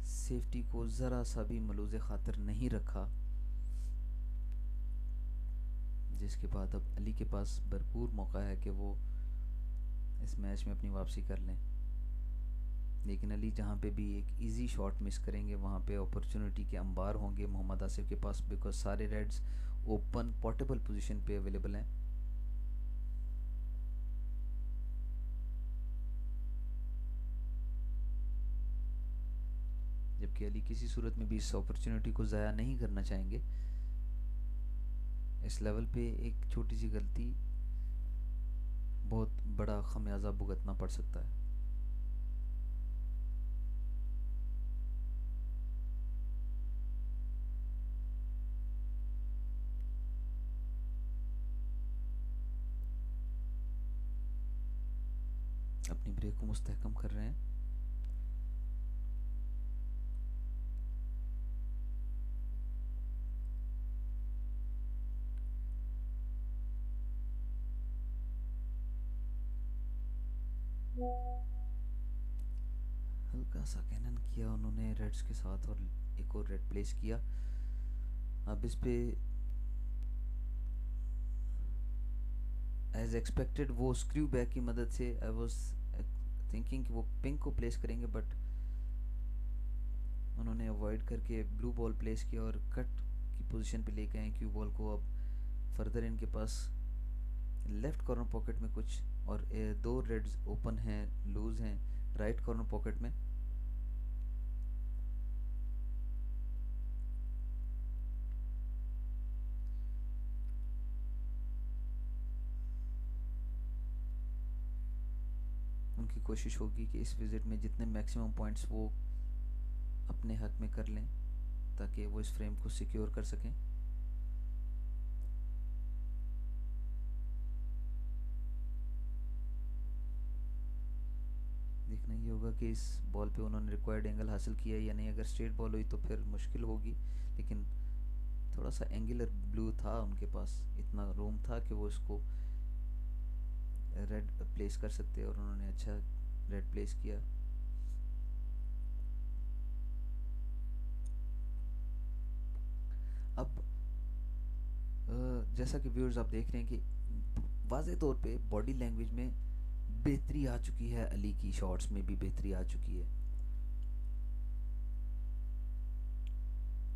सेफ्टी को ज़रा सा भी मलूज़ खातर नहीं रखा, जिसके बाद अब अली के पास भरपूर मौका है कि वो इस मैच में अपनी वापसी कर लें। लेकिन अली जहाँ पे भी एक इजी शॉट मिस करेंगे वहाँ पे अपॉर्चुनिटी के अंबार होंगे मोहम्मद आसिफ के पास, बिकॉज सारे रेड्स ओपन पोर्टेबल पोजीशन पे अवेलेबल हैं। जबकि अली किसी सूरत में भी इस अपॉर्चुनिटी को ज़ाया नहीं करना चाहेंगे। इस लेवल पे एक छोटी सी गलती बहुत बड़ा खमियाजा भुगतना पड़ सकता है। अपनी ब्रेक को मुस्तहकम कर रहे हैं। हल्का सा कैनन किया उन्होंने रेड्स के साथ और एक और रेड प्लेस किया। अब इस पे एज एक्सपेक्टेड वो स्क्रू बैक की मदद से आई वाज थिंकिंग कि वो पिंक को प्लेस करेंगे, बट उन्होंने अवॉइड करके ब्लू बॉल प्लेस किया और कट की पोजीशन पे लेके आए क्यू बॉल को। अब फर्दर इनके पास लेफ्ट कॉर्नर पॉकेट में कुछ और दो रेड्स ओपन हैं, लूज हैं राइट कॉर्नर पॉकेट में। उनकी कोशिश होगी कि इस विजिट में जितने मैक्सिमम पॉइंट्स वो अपने हक में कर लें ताकि वो इस फ्रेम को सिक्योर कर सकें। देखना ये होगा कि इस बॉल पे उन्होंने रिक्वायर्ड एंगल हासिल किया या नहीं। अगर स्ट्रेट बॉल हुई तो फिर मुश्किल होगी, लेकिन थोड़ा सा एंगुलर ब्लू था उनके पास, इतना रूम था कि वो इसको रेड प्लेस कर सकते और उन्होंने अच्छा रेड प्लेस किया। अब जैसा कि व्यूअर्स आप देख रहे हैं कि वाज़े तौर पे बॉडी लैंग्वेज में बेहतरी आ चुकी है, अली की शॉट्स में भी बेहतरी आ चुकी है।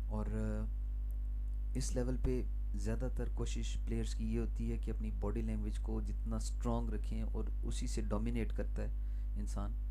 और इस लेवल पे ज़्यादातर कोशिश प्लेयर्स की ये होती है कि अपनी बॉडी लैंग्वेज को जितना स्ट्रॉन्ग रखें और उसी से डोमिनेट करता है इंसान।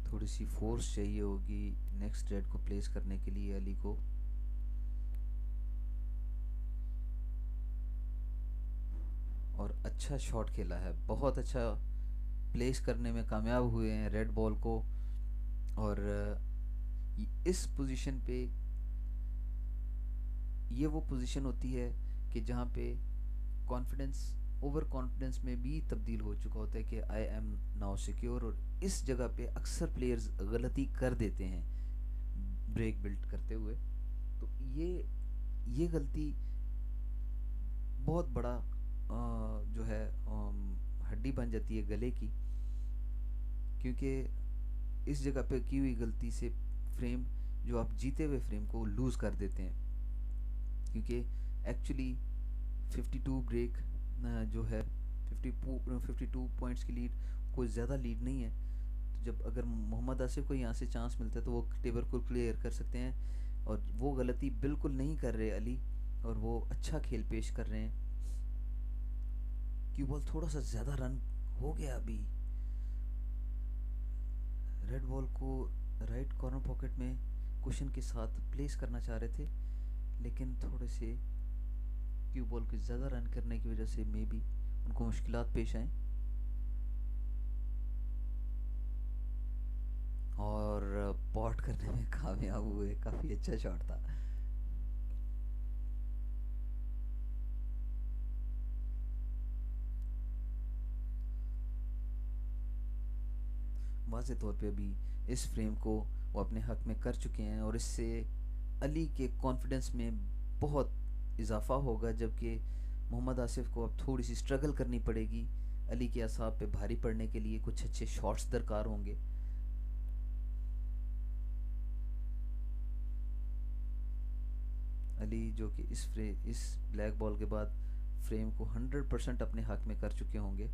थोड़ी सी फोर्स चाहिए होगी नेक्स्ट रेड को प्लेस करने के लिए अली को। और अच्छा शॉट खेला है, बहुत अच्छा प्लेस करने में कामयाब हुए हैं रेड बॉल को। और इस पोजीशन पे ये वो पोजीशन होती है कि जहाँ पे कॉन्फिडेंस ओवर कॉन्फिडेंस में भी तब्दील हो चुका होता है कि आई एम नाउ सिक्योर। और इस जगह पे अक्सर प्लेयर्स गलती कर देते हैं ब्रेक बिल्ड करते हुए। तो ये गलती बहुत बड़ा जो है हड्डी बन जाती है गले की, क्योंकि इस जगह पे की हुई गलती से फ्रेम जो आप जीते हुए फ्रेम को लूज कर देते हैं। क्योंकि एक्चुअली 52 ब्रेक जो है 52 पॉइंट्स की लीड कोई ज़्यादा लीड नहीं है। तो जब अगर मोहम्मद आसिफ को यहाँ से चांस मिलता है तो वो टेबल को क्लियर कर सकते हैं, और वो गलती बिल्कुल नहीं कर रहे अली, और वो अच्छा खेल पेश कर रहे हैं। क्यू बॉल थोड़ा सा ज़्यादा रन हो गया अभी। रेड बॉल को राइट कॉर्नर पॉकेट में कुशन के साथ प्लेस करना चाह रहे थे, लेकिन थोड़े से क्यू बॉल के ज़्यादा रन करने की वजह से मे बी उनको मुश्किलात पेश आए। और पॉट करने में कामयाब हुए, काफ़ी अच्छा शॉट था। वाज़े तौर पे अभी इस फ्रेम को वो अपने हक में कर चुके हैं, और इससे अली के कॉन्फिडेंस में बहुत इजाफा होगा। जबकि मोहम्मद आसिफ को अब थोड़ी सी स्ट्रगल करनी पड़ेगी, अली के असाब पे भारी पड़ने के लिए कुछ अच्छे शॉट्स दरकार होंगे। अली जो कि इस ब्लैक बॉल के बाद फ्रेम को 100% अपने हक में कर चुके होंगे,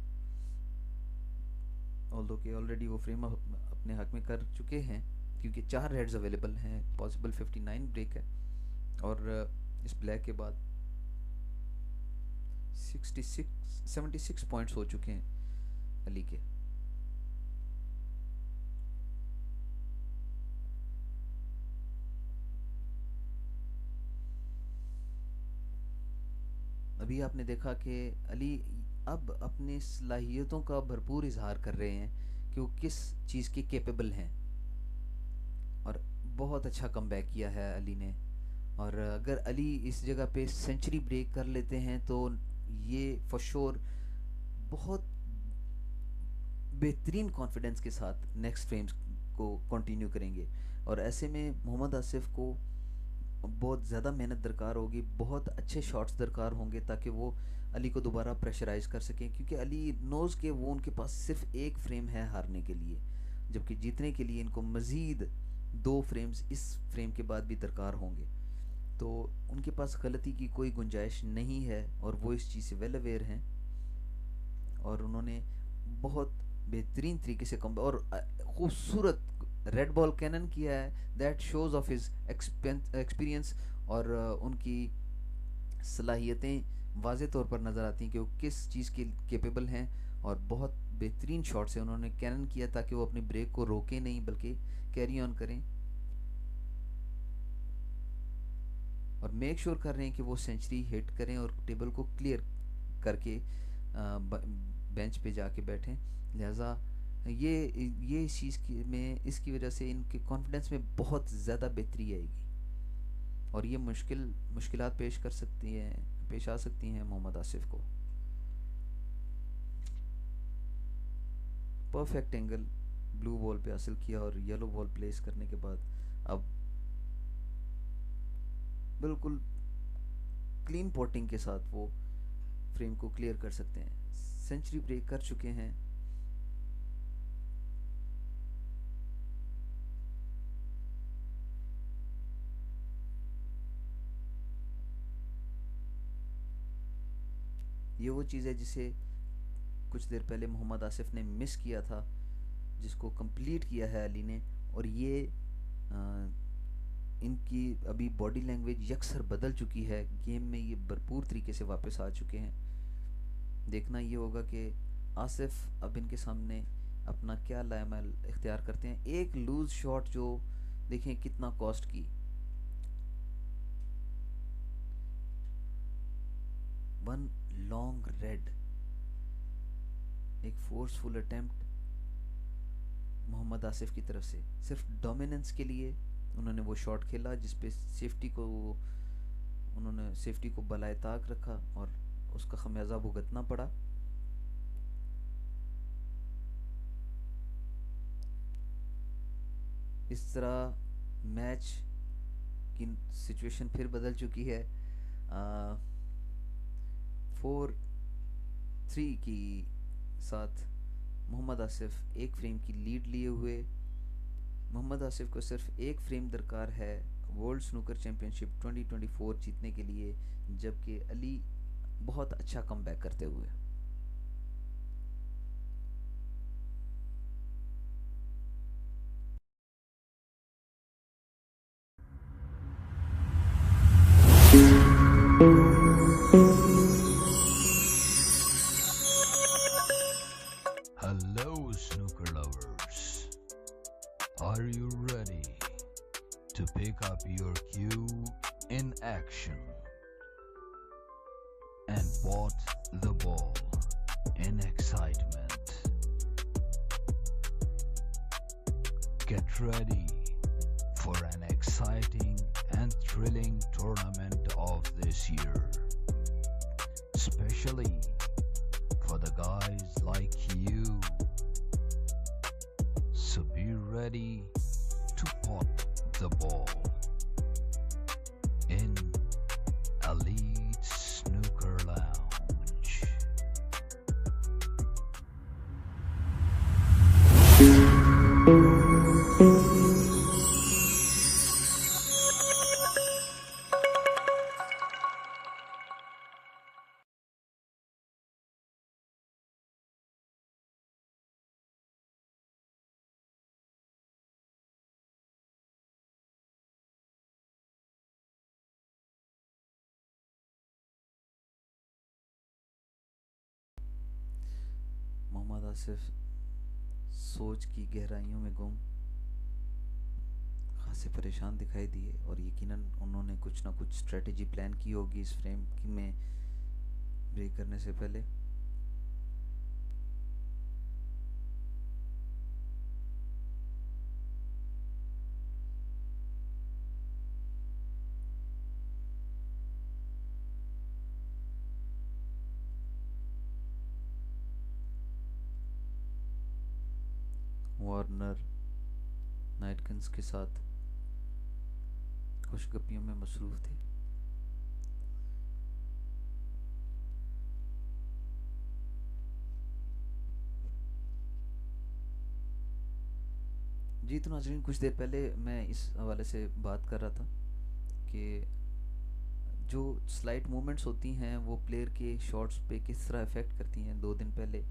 ऑल्दो कि ऑलरेडी वो फ्रेम अपने हक में कर चुके हैं, क्योंकि 4 रेड्स अवेलेबल हैं, पॉसिबल 59 ब्रेक है। और इस ब्लैक के बाद 76 पॉइंट्स हो चुके हैं अली के। अभी आपने देखा कि अली अब अपनी सलाहियतों का भरपूर इजहार कर रहे हैं कि वो किस चीज़ के कैपेबल हैं। और बहुत अच्छा कमबैक किया है अली ने। और अगर अली इस जगह पे सेंचुरी ब्रेक कर लेते हैं तो ये फॉर श्योर बहुत बेहतरीन कॉन्फिडेंस के साथ नेक्स्ट फ्रेम्स को कंटिन्यू करेंगे। और ऐसे में मोहम्मद आसिफ को बहुत ज़्यादा मेहनत दरकार होगी, बहुत अच्छे शॉट्स दरकार होंगे ताकि वो अली को दोबारा प्रेशराइज कर सकें, क्योंकि अली नोज़ के वो उनके पास सिर्फ एक फ्रेम है हारने के लिए, जबकि जीतने के लिए इनको मज़ीद 2 फ्रेम्स इस फ्रेम के बाद भी दरकार होंगे। तो उनके पास गलती की कोई गुंजाइश नहीं है और वो इस चीज़ से वेल अवेयर हैं। और उन्होंने बहुत बेहतरीन तरीके से कम और खूबसूरत रेड बॉल कैनन किया है। That shows of his experience. और उनकी सलाहियतें वाज़े तौर पर नज़र आती हैं कि वो किस चीज़ के केपेबल हैं। और बहुत बेहतरीन शॉट से उन्होंने कैनन किया ताकि वो अपनी ब्रेक को रोकें नहीं बल्कि कैरी ऑन करें, और मेक श्योर कर रहे हैं कि वो सेंचुरी हिट करें और टेबल को क्लियर करके बेंच पे जाके बैठें। लिहाजा ये इस चीज़ की में इसकी वजह से इनके कॉन्फिडेंस में बहुत ज़्यादा बेहतरी आएगी और ये मुश्किलात पेश आ सकती हैं मोहम्मद आसिफ को। परफेक्ट एंगल ब्लू बॉल पे हासिल किया और येलो बॉल प्लेस करने के बाद अब बिल्कुल क्लीन पॉटिंग के साथ वो फ्रेम को क्लियर कर सकते हैं। सेंचुरी ब्रेक कर चुके हैं। ये वो चीज़ है जिसे कुछ देर पहले मोहम्मद आसिफ ने मिस किया था, जिसको कंप्लीट किया है अली ने। और ये इनकी अभी बॉडी लैंग्वेज यकसर बदल चुकी है, गेम में ये भरपूर तरीके से वापस आ चुके हैं। देखना ये होगा कि आसिफ अब इनके सामने अपना क्या लाएमल इख्तियार करते हैं। एक लूज शॉट जो देखें कितना कॉस्ट की, वन लॉन्ग रेड, एक फोर्सफुल अटेम्प्ट मोहम्मद आसिफ की तरफ से। सिर्फ डोमिनेंस के लिए उन्होंने वो शॉट खेला जिसपे उन्होंने सेफ्टी को बलाए ताक रखा और उसका खमियाजा भुगतना पड़ा। इस तरह मैच की सिचुएशन फिर बदल चुकी है। 4-3 की साथ मोहम्मद आसिफ एक फ्रेम की लीड लिए हुए। मोहम्मद आसिफ को सिर्फ एक फ्रेम दरकार है वर्ल्ड स्नूकर चैंपियनशिप 2024 जीतने के लिए, जबकि अली बहुत अच्छा कमबैक करते हुए। Hello, snooker lovers. Are you ready to pick up your cue in action and pot the ball in excitement? Get ready for an exciting and thrilling tournament of this year, especially for the guys like you. So be ready to pot the ball in Elite Snooker Lounge. Mohammad Asif सोच की गहराइयों में गुम खासे परेशान दिखाई दिए और यकीनन उन्होंने कुछ ना कुछ स्ट्रेटेजी प्लान की होगी इस फ्रेम में ब्रेक करने से पहले। वार्नर नाइटकिंस के साथ खुशगपियों में मसरूफ़ थे। जी तो नाज़रीन, कुछ देर पहले मैं इस हवाले से बात कर रहा था कि जो स्लाइट मूवमेंट्स होती हैं वो प्लेयर के शॉट्स पे किस तरह इफ़ेक्ट करती हैं। 2 दिन पहले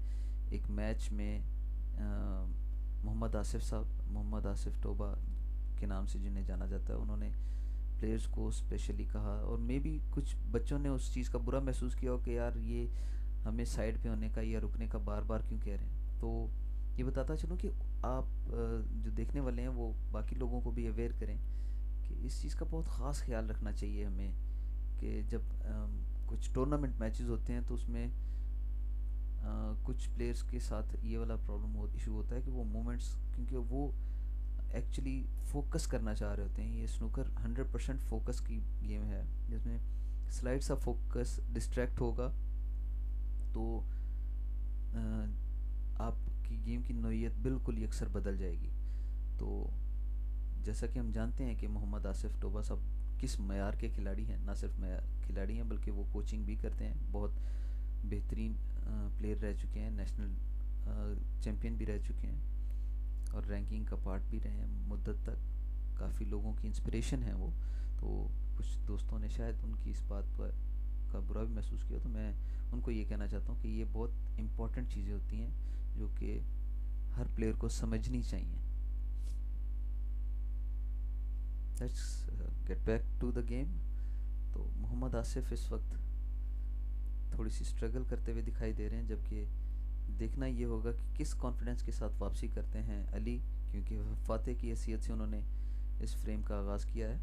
एक मैच में मोहम्मद आसिफ टोबा के नाम से जिन्हें जाना जाता है, उन्होंने प्लेयर्स को स्पेशली कहा, और मे बी कुछ बच्चों ने उस चीज़ का बुरा महसूस किया हो कि यार ये हमें साइड पे होने का या रुकने का बार बार क्यों कह रहे हैं। तो ये बताता चलूँ कि आप जो देखने वाले हैं वो बाकी लोगों को भी अवेयर करें कि इस चीज़ का बहुत ख़ास ख्याल रखना चाहिए हमें कि जब कुछ टूर्नामेंट मैचेस होते हैं तो उसमें कुछ प्लेयर्स के साथ ये वाला इशू होता है कि वो मोमेंट्स, क्योंकि वो एक्चुअली फोकस करना चाह रहे होते हैं। ये स्नूकर 100% फोकस की गेम है, जिसमें स्लाइड सा फोकस डिस्ट्रैक्ट होगा तो आपकी गेम की नौइयत बिल्कुल ही अक्सर बदल जाएगी। तो जैसा कि हम जानते हैं कि मोहम्मद आसिफ टोबा साहब किस मयार के खिलाड़ी हैं, ना सिर्फ मयार खिलाड़ी हैं बल्कि वो कोचिंग भी करते हैं, बहुत बेहतरीन प्लेयर रह चुके हैं, नेशनल चैम्पियन भी रह चुके हैं और रैंकिंग का पार्ट भी रहे हैं मुद्दत तक। काफ़ी लोगों की इंस्पिरेशन है वो। तो कुछ दोस्तों ने शायद उनकी इस बात पर का बुरा भी महसूस किया, तो मैं उनको ये कहना चाहता हूँ कि ये बहुत इम्पोर्टेंट चीज़ें होती हैं जो कि हर प्लेयर को समझनी चाहिए। Let's get back to the game. तो मोहम्मद आसिफ इस वक्त थोड़ी सी स्ट्रगल करते हुए दिखाई दे रहे हैं, जबकि देखना ये होगा कि किस कॉन्फिडेंस के साथ वापसी करते हैं अली, क्योंकि फातेह की हैसियत से उन्होंने इस फ्रेम का आगाज़ किया है।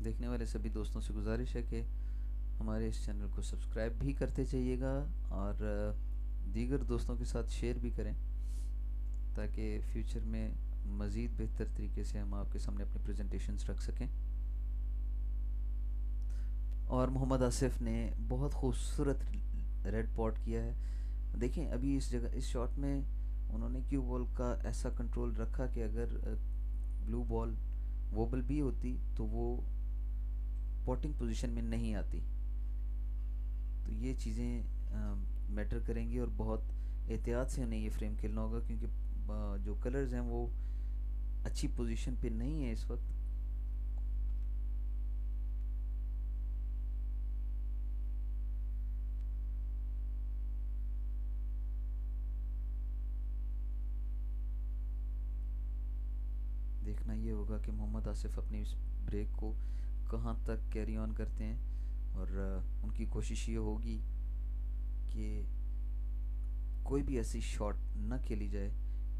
देखने वाले सभी दोस्तों से गुजारिश है कि हमारे इस चैनल को सब्सक्राइब भी करते जाइएगा और दीगर दोस्तों के साथ शेयर भी करें, ताकि फ्यूचर में मज़ीद बेहतर तरीके से हम आपके सामने अपने प्रेजेंटेशंस रख सकें। और मोहम्मद आसिफ ने बहुत खूबसूरत रेड पॉट किया है। देखें अभी इस जगह इस शॉट में उन्होंने क्यू बॉल का ऐसा कंट्रोल रखा कि अगर ब्लू बॉल वोबल भी होती तो वो पॉटिंग पोजीशन में नहीं आती। तो ये चीज़ें मैटर करेंगी और बहुत एहतियात से उन्हें ये फ्रेम खेलना होगा, क्योंकि जो कलर्स हैं वो अच्छी पोजीशन पे नहीं है इस वक्त। देखना ये होगा कि मोहम्मद आसिफ अपनी इस ब्रेक को कहाँ तक कैरी ऑन करते हैं, और उनकी कोशिश ये होगी कि कोई भी ऐसी शॉट न खेली जाए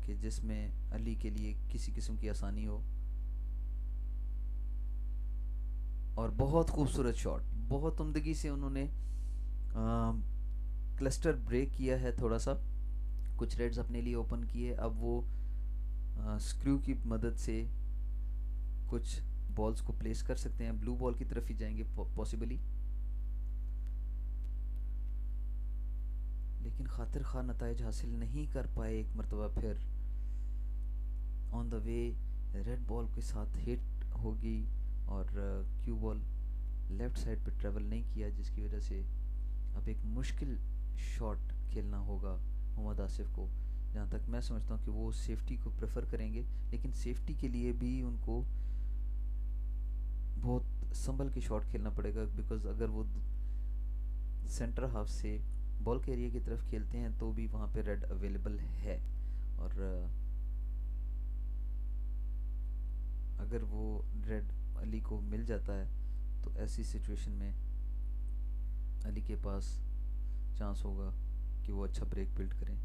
कि जिसमें अली के लिए किसी किस्म की आसानी हो। और बहुत खूबसूरत शॉट, बहुत उम्दगी से उन्होंने क्लस्टर ब्रेक किया है, थोड़ा सा कुछ रेड्स अपने लिए ओपन किए। अब वो स्क्रू की मदद से कुछ बॉल्स को प्लेस कर सकते हैं, ब्लू बॉल की तरफ ही जाएंगे पॉसिबली, लेकिन खातिर खा नताइज हासिल नहीं कर पाए। एक मरतबा फिर on the way red ball के साथ हिट होगी और क्यू बॉल लेफ्ट साइड पे ट्रेवल नहीं किया, जिसकी वजह से अब एक मुश्किल शॉट खेलना होगा मोहम्मद आसिफ को। जहाँ तक मैं समझता हूँ कि वो सेफ्टी को प्रेफर करेंगे, लेकिन सेफ्टी के लिए भी उनको बहुत संभल के शॉट खेलना पड़ेगा, बिकॉज अगर वो सेंटर हाफ से बॉल के एरिया की तरफ खेलते हैं तो भी वहाँ पे रेड अवेलेबल है, और अगर वो रेड अली को मिल जाता है तो ऐसी सिचुएशन में अली के पास चांस होगा कि वो अच्छा ब्रेक बिल्ड करें।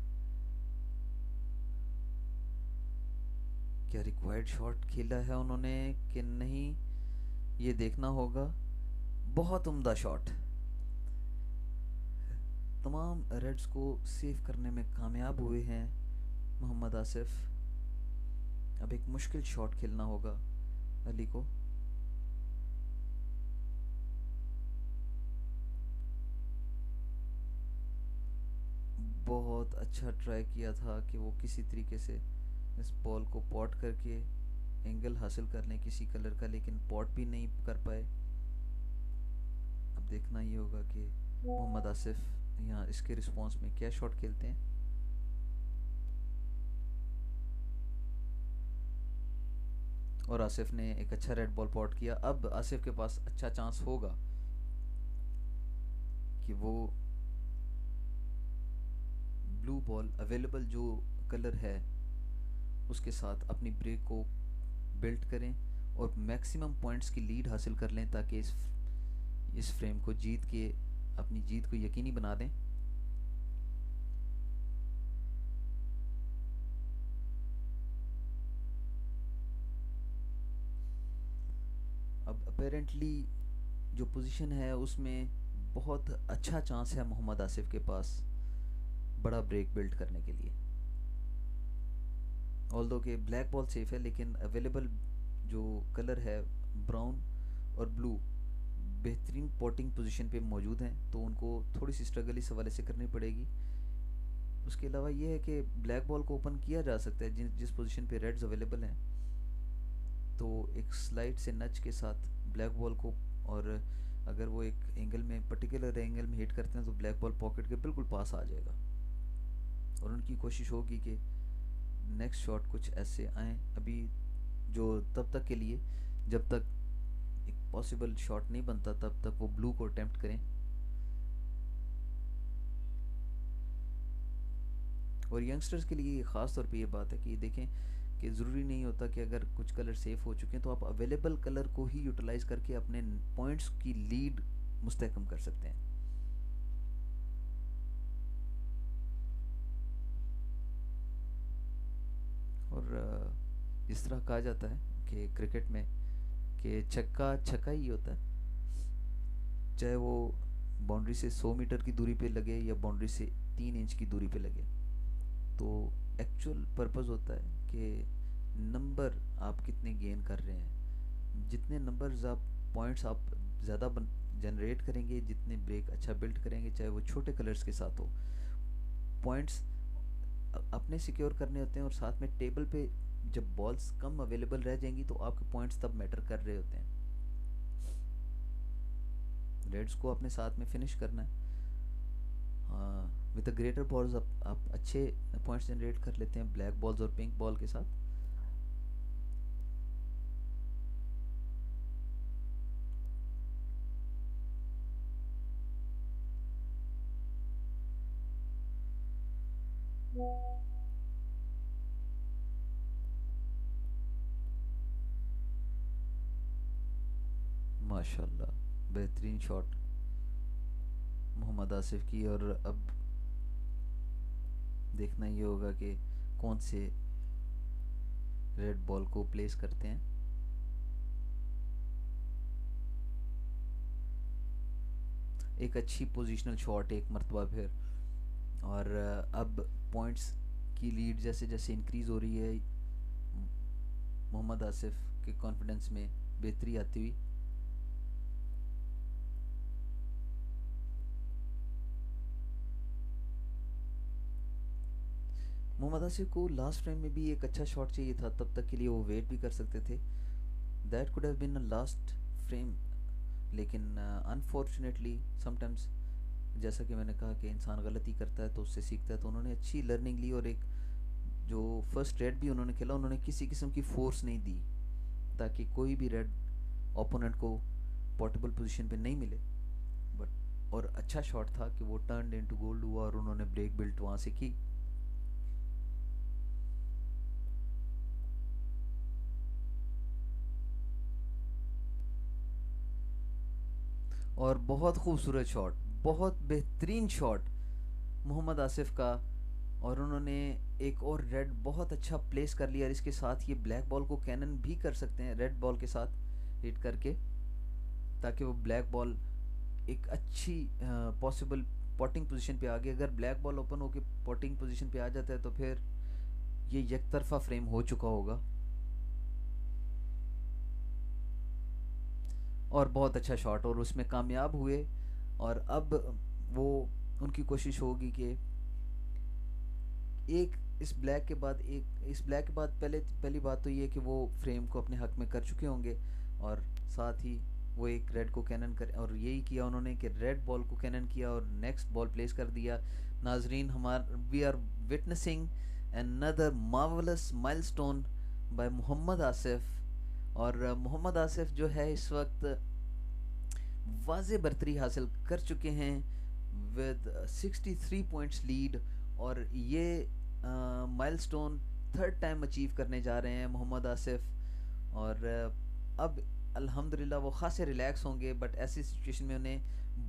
क्या रिक्वायर्ड शॉट खेला है उन्होंने कि नहीं, ये देखना होगा। बहुत उम्दा शॉट, तमाम रेड्स को सेव करने में कामयाब हुए हैं मोहम्मद आसिफ। अब एक मुश्किल शॉट खेलना होगा अली को। बहुत अच्छा ट्राई किया था कि वो किसी तरीके से इस बॉल को पॉट करके एंगल हासिल कर लें किसी कलर का, लेकिन पॉट भी नहीं कर पाए। अब देखना ये होगा कि मोहम्मद आसिफ यहाँ इसके रिस्पॉन्स में क्या शॉट खेलते हैं। और आसिफ ने एक अच्छा रेड बॉल पॉट किया। अब आसिफ के पास अच्छा चांस होगा कि वो ब्लू बॉल अवेलेबल जो कलर है उसके साथ अपनी ब्रेक को बिल्ड करें और मैक्सिमम पॉइंट्स की लीड हासिल कर लें, ताकि इस फ्रेम को जीत के अपनी जीत को यकीनी बना दें। अब अपेरेंटली जो पोजीशन है उसमें बहुत अच्छा चांस है मोहम्मद आसिफ के पास बड़ा ब्रेक बिल्ड करने के लिए। ऑल्दो के ब्लैक बॉल सेफ है, लेकिन अवेलेबल जो कलर है ब्राउन और ब्लू बेहतरीन पॉटिंग पोजीशन पे मौजूद हैं, तो उनको थोड़ी सी स्ट्रगल इस हवाले से करनी पड़ेगी। उसके अलावा ये है कि ब्लैक बॉल को ओपन किया जा सकता है जिस पोजीशन पे रेड्स अवेलेबल हैं, तो एक स्लाइड से नच के साथ ब्लैक बॉल को, और अगर वो एक एंगल में पर्टिकुलर एंगल में हिट करते हैं तो ब्लैक बॉल पॉकेट के बिल्कुल पास आ जाएगा। और उनकी कोशिश होगी कि नेक्स्ट शॉट कुछ ऐसे आए अभी, जो तब तक के लिए जब तक एक पॉसिबल शॉट नहीं बनता तब तक वो ब्लू को अटेम्प्ट करें। और यंगस्टर्स के लिए ख़ास तौर पे ये बात है कि देखें कि ज़रूरी नहीं होता कि अगर कुछ कलर सेफ हो चुके हैं तो आप अवेलेबल कलर को ही यूटिलाइज करके अपने पॉइंट्स की लीड मुस्तहकम कर सकते हैं। और इस तरह कहा जाता है कि क्रिकेट में कि छक्का छक्का ही होता है, चाहे वो बाउंड्री से 100 मीटर की दूरी पे लगे या बाउंड्री से 3 इंच की दूरी पे लगे। तो एक्चुअल पर्पस होता है कि नंबर आप कितने गेन कर रहे हैं, जितने नंबर्स आप पॉइंट्स आप ज़्यादा जनरेट करेंगे, जितने ब्रेक अच्छा बिल्ड करेंगे, चाहे वो छोटे कलर्स के साथ हो, पॉइंट्स अपने सिक्योर करने होते हैं। और साथ में टेबल पे जब बॉल्स कम अवेलेबल रह जाएंगी तो आपके पॉइंट्स तब मैटर कर रहे होते हैं। रेड्स को अपने साथ में फिनिश करना है। विद द ग्रेटर बॉल्स आप अच्छे पॉइंट्स जनरेट कर लेते हैं ब्लैक बॉल्स और पिंक बॉल के साथ। माशाल्लाह, बेहतरीन शॉट मोहम्मद आसिफ की। और अब देखना ये होगा कि कौन से रेड बॉल को प्लेस करते हैं। एक अच्छी पोजीशनल शॉट एक मरतबा फिर। और अब पॉइंट्स की लीड जैसे जैसे इंक्रीज हो रही है, मोहम्मद आसिफ के कॉन्फिडेंस में बेहतरी आती हुई। मोहम्मद आसिफ को लास्ट फ्रेम में भी एक अच्छा शॉट चाहिए था, तब तक के लिए वो वेट भी कर सकते थे। That could have been a last frame, लेकिन अनफॉर्चुनेटली समटाइम्स जैसा कि मैंने कहा कि इंसान गलती करता है तो उससे सीखता है, तो उन्होंने अच्छी लर्निंग ली। और एक जो फर्स्ट रेड भी उन्होंने खेला, उन्होंने किसी किस्म की फोर्स नहीं दी ताकि कोई भी रेड ओपोनेंट को पोर्टेबल पोजीशन पे नहीं मिले। बट और अच्छा शॉट था कि वो टर्न इनटू गोल्ड हुआ और उन्होंने ब्रेक बिल्ट वहाँ से की। और बहुत खूबसूरत शॉट, बहुत बेहतरीन शॉट मोहम्मद आसिफ का। और उन्होंने एक और रेड बहुत अच्छा प्लेस कर लिया, और इसके साथ ये ब्लैक बॉल को कैनन भी कर सकते हैं रेड बॉल के साथ हिट करके, ताकि वो ब्लैक बॉल एक अच्छी पॉसिबल पॉटिंग पोजीशन पे आ गई। अगर ब्लैक बॉल ओपन होके पॉटिंग पोजीशन पे आ जाता है तो फिर ये एक तरफा फ्रेम हो चुका होगा। और बहुत अच्छा शॉट, और उसमें कामयाब हुए। और अब वो उनकी कोशिश होगी कि एक इस ब्लैक के बाद पहली बात तो ये कि वो फ्रेम को अपने हक में कर चुके होंगे, और साथ ही वो एक रेड को कैनन कर, और यही किया उन्होंने कि रेड बॉल को कैनन किया और नेक्स्ट बॉल प्लेस कर दिया। नाजरीन, we are witnessing another marvelous milestone by Mohammad Asif. और मोहम्मद आसिफ जो है इस वक्त वाज़े बरतरी हासिल कर चुके हैं विद 63 पॉइंट्स लीड, और ये माइलस्टोन थर्ड टाइम अचीव करने जा रहे हैं मोहम्मद आसिफ। और अब अल्हम्दुलिल्लाह वो खासे रिलैक्स होंगे, बट ऐसी सिचुएशन में उन्हें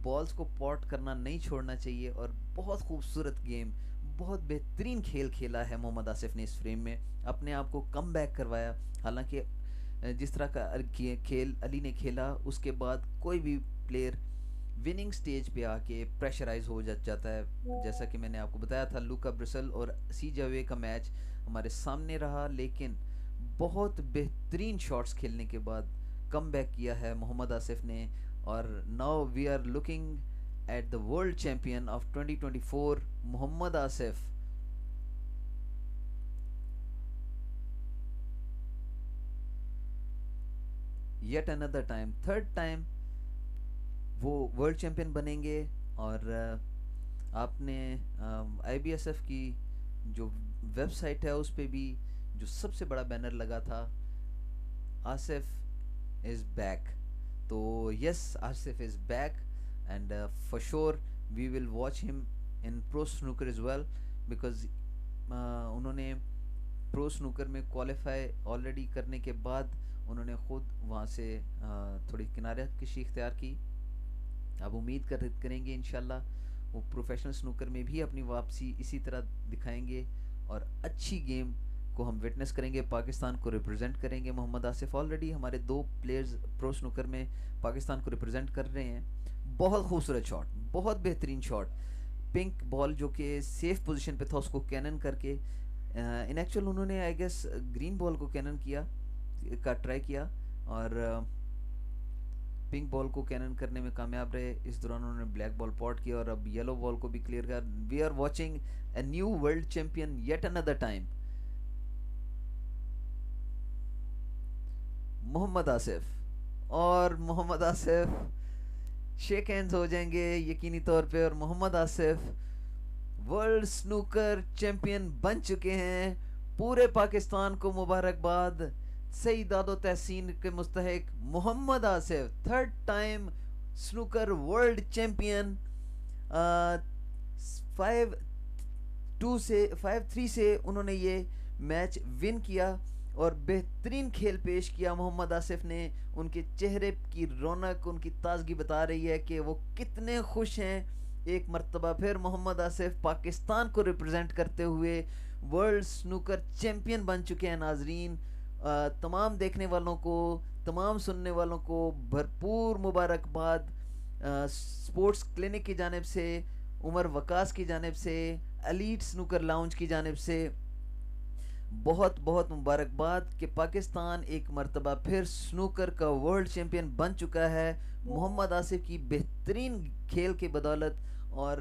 बॉल्स को पॉट करना नहीं छोड़ना चाहिए। और बहुत खूबसूरत गेम, बहुत बेहतरीन खेल खेला है मोहम्मद आसिफ ने इस फ्रेम में, अपने आप को कम बैक करवाया। हालांकि जिस तरह का खेल अली ने खेला, उसके बाद कोई भी प्लेयर विनिंग स्टेज पे आके प्रेशराइज हो जाता है। जैसा कि मैंने आपको बताया था, लूका ब्रिसल और सी जावे का मैच हमारे सामने रहा, लेकिन बहुत बेहतरीन शॉट्स खेलने के बाद कम बैक किया है मोहम्मद आसिफ ने। और now we are looking at the world champion of 2024 Mohammad Asif. Yet another time, third time वो वर्ल्ड चैंपियन बनेंगे। और आपने IBSF की जो वेबसाइट है उस पे भी जो सबसे बड़ा बैनर लगा था, आसिफ इज़ बैक। तो yes, Asif is back, and for sure we will watch him in pro snooker as well, because उन्होंने प्रो स्नूकर में क्वालिफाई ऑलरेडी करने के बाद उन्होंने ख़ुद वहाँ से थोड़ी किनारे कशी इख्तियार की। अब उम्मीद करेंगे इंशाल्लाह वो प्रोफेशनल स्नूकर में भी अपनी वापसी इसी तरह दिखाएंगे, और अच्छी गेम को हम विटनेस करेंगे। पाकिस्तान को रिप्रेजेंट करेंगे मोहम्मद आसिफ। ऑलरेडी हमारे 2 प्लेयर्स प्रो स्नूकर में पाकिस्तान को रिप्रेजेंट कर रहे हैं। बहुत खूबसूरत शॉट, बहुत बेहतरीन शॉट, पिंक बॉल जो कि सेफ पोजीशन पे था उसको कैनन करके, इन एक्चुअल उन्होंने आई गेस ग्रीन बॉल को कैनन का ट्राई किया, और पिंक बॉल को कैनन करने में कामयाब रहे। इस दौरान उन्होंने ब्लैक बॉल पॉट किया, और अब येलो बॉल को भी क्लियर कर। We are watching a new world champion yet another time, Mohammad Asif. और मोहम्मद आसिफ शेक हैंड्स हो जाएंगे यकीनी तौर पे, और Mohammad Asif world snooker champion बन चुके हैं। पूरे पाकिस्तान को मुबारकबाद। सईदादो तहसीन के मुस्तहिक Mohammad Asif third time snooker world champion. 5-3 से उन्होंने ये मैच विन किया, और बेहतरीन खेल पेश किया मोहम्मद आसिफ ने। उनके चेहरे की रौनक, उनकी ताजगी बता रही है कि वो कितने खुश हैं। एक मर्तबा फिर मोहम्मद आसिफ पाकिस्तान को रिप्रेजेंट करते हुए वर्ल्ड स्नूकर चैंपियन बन चुके हैं। नाजरीन, तमाम देखने वालों को, तमाम सुनने वालों को भरपूर मुबारकबाद स्पोर्ट्स क्लिनिक की जानिब से, उमर वकास की जानिब से, एलीट स्नूकर लाउंज की जानिब से बहुत बहुत मुबारकबाद कि पाकिस्तान एक मर्तबा फिर स्नूकर का वर्ल्ड चैंपियन बन चुका है मोहम्मद आसिफ की बेहतरीन खेल के बदौलत। और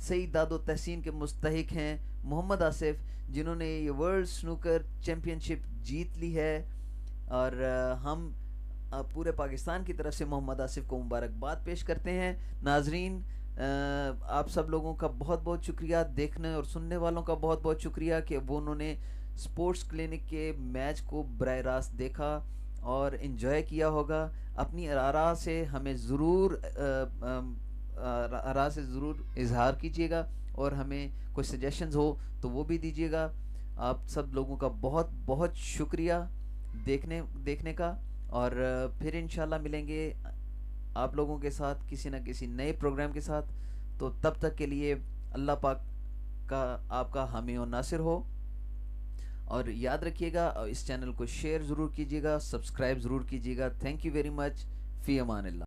सईदादो तहसीन के मुस्तहिक हैं मोहम्मद आसिफ, जिन्होंने ये वर्ल्ड स्नूकर चैंपियनशिप जीत ली है। और हम पूरे पाकिस्तान की तरफ से मोहम्मद आसिफ को मुबारकबाद पेश करते हैं। नाजरीन, आप सब लोगों का बहुत बहुत शुक्रिया, देखने और सुनने वालों का बहुत बहुत शुक्रिया कि वो उन्होंने स्पोर्ट्स क्लिनिक के मैच को बराह रास्त देखा और इन्जॉय किया होगा। अपनी आरा से हमें ज़रूर इजहार कीजिएगा, और हमें कोई सजेशंस हो तो वो भी दीजिएगा। आप सब लोगों का बहुत बहुत शुक्रिया देखने का, और फिर इंशाल्लाह मिलेंगे आप लोगों के साथ किसी न किसी नए प्रोग्राम के साथ। तो तब तक के लिए अल्लाह पाक का आपका हामी और नासिर हो। और याद रखिएगा, इस चैनल को शेयर ज़रूर कीजिएगा, सब्सक्राइब ज़रूर कीजिएगा। Thank you very much. Fee Aman Allah.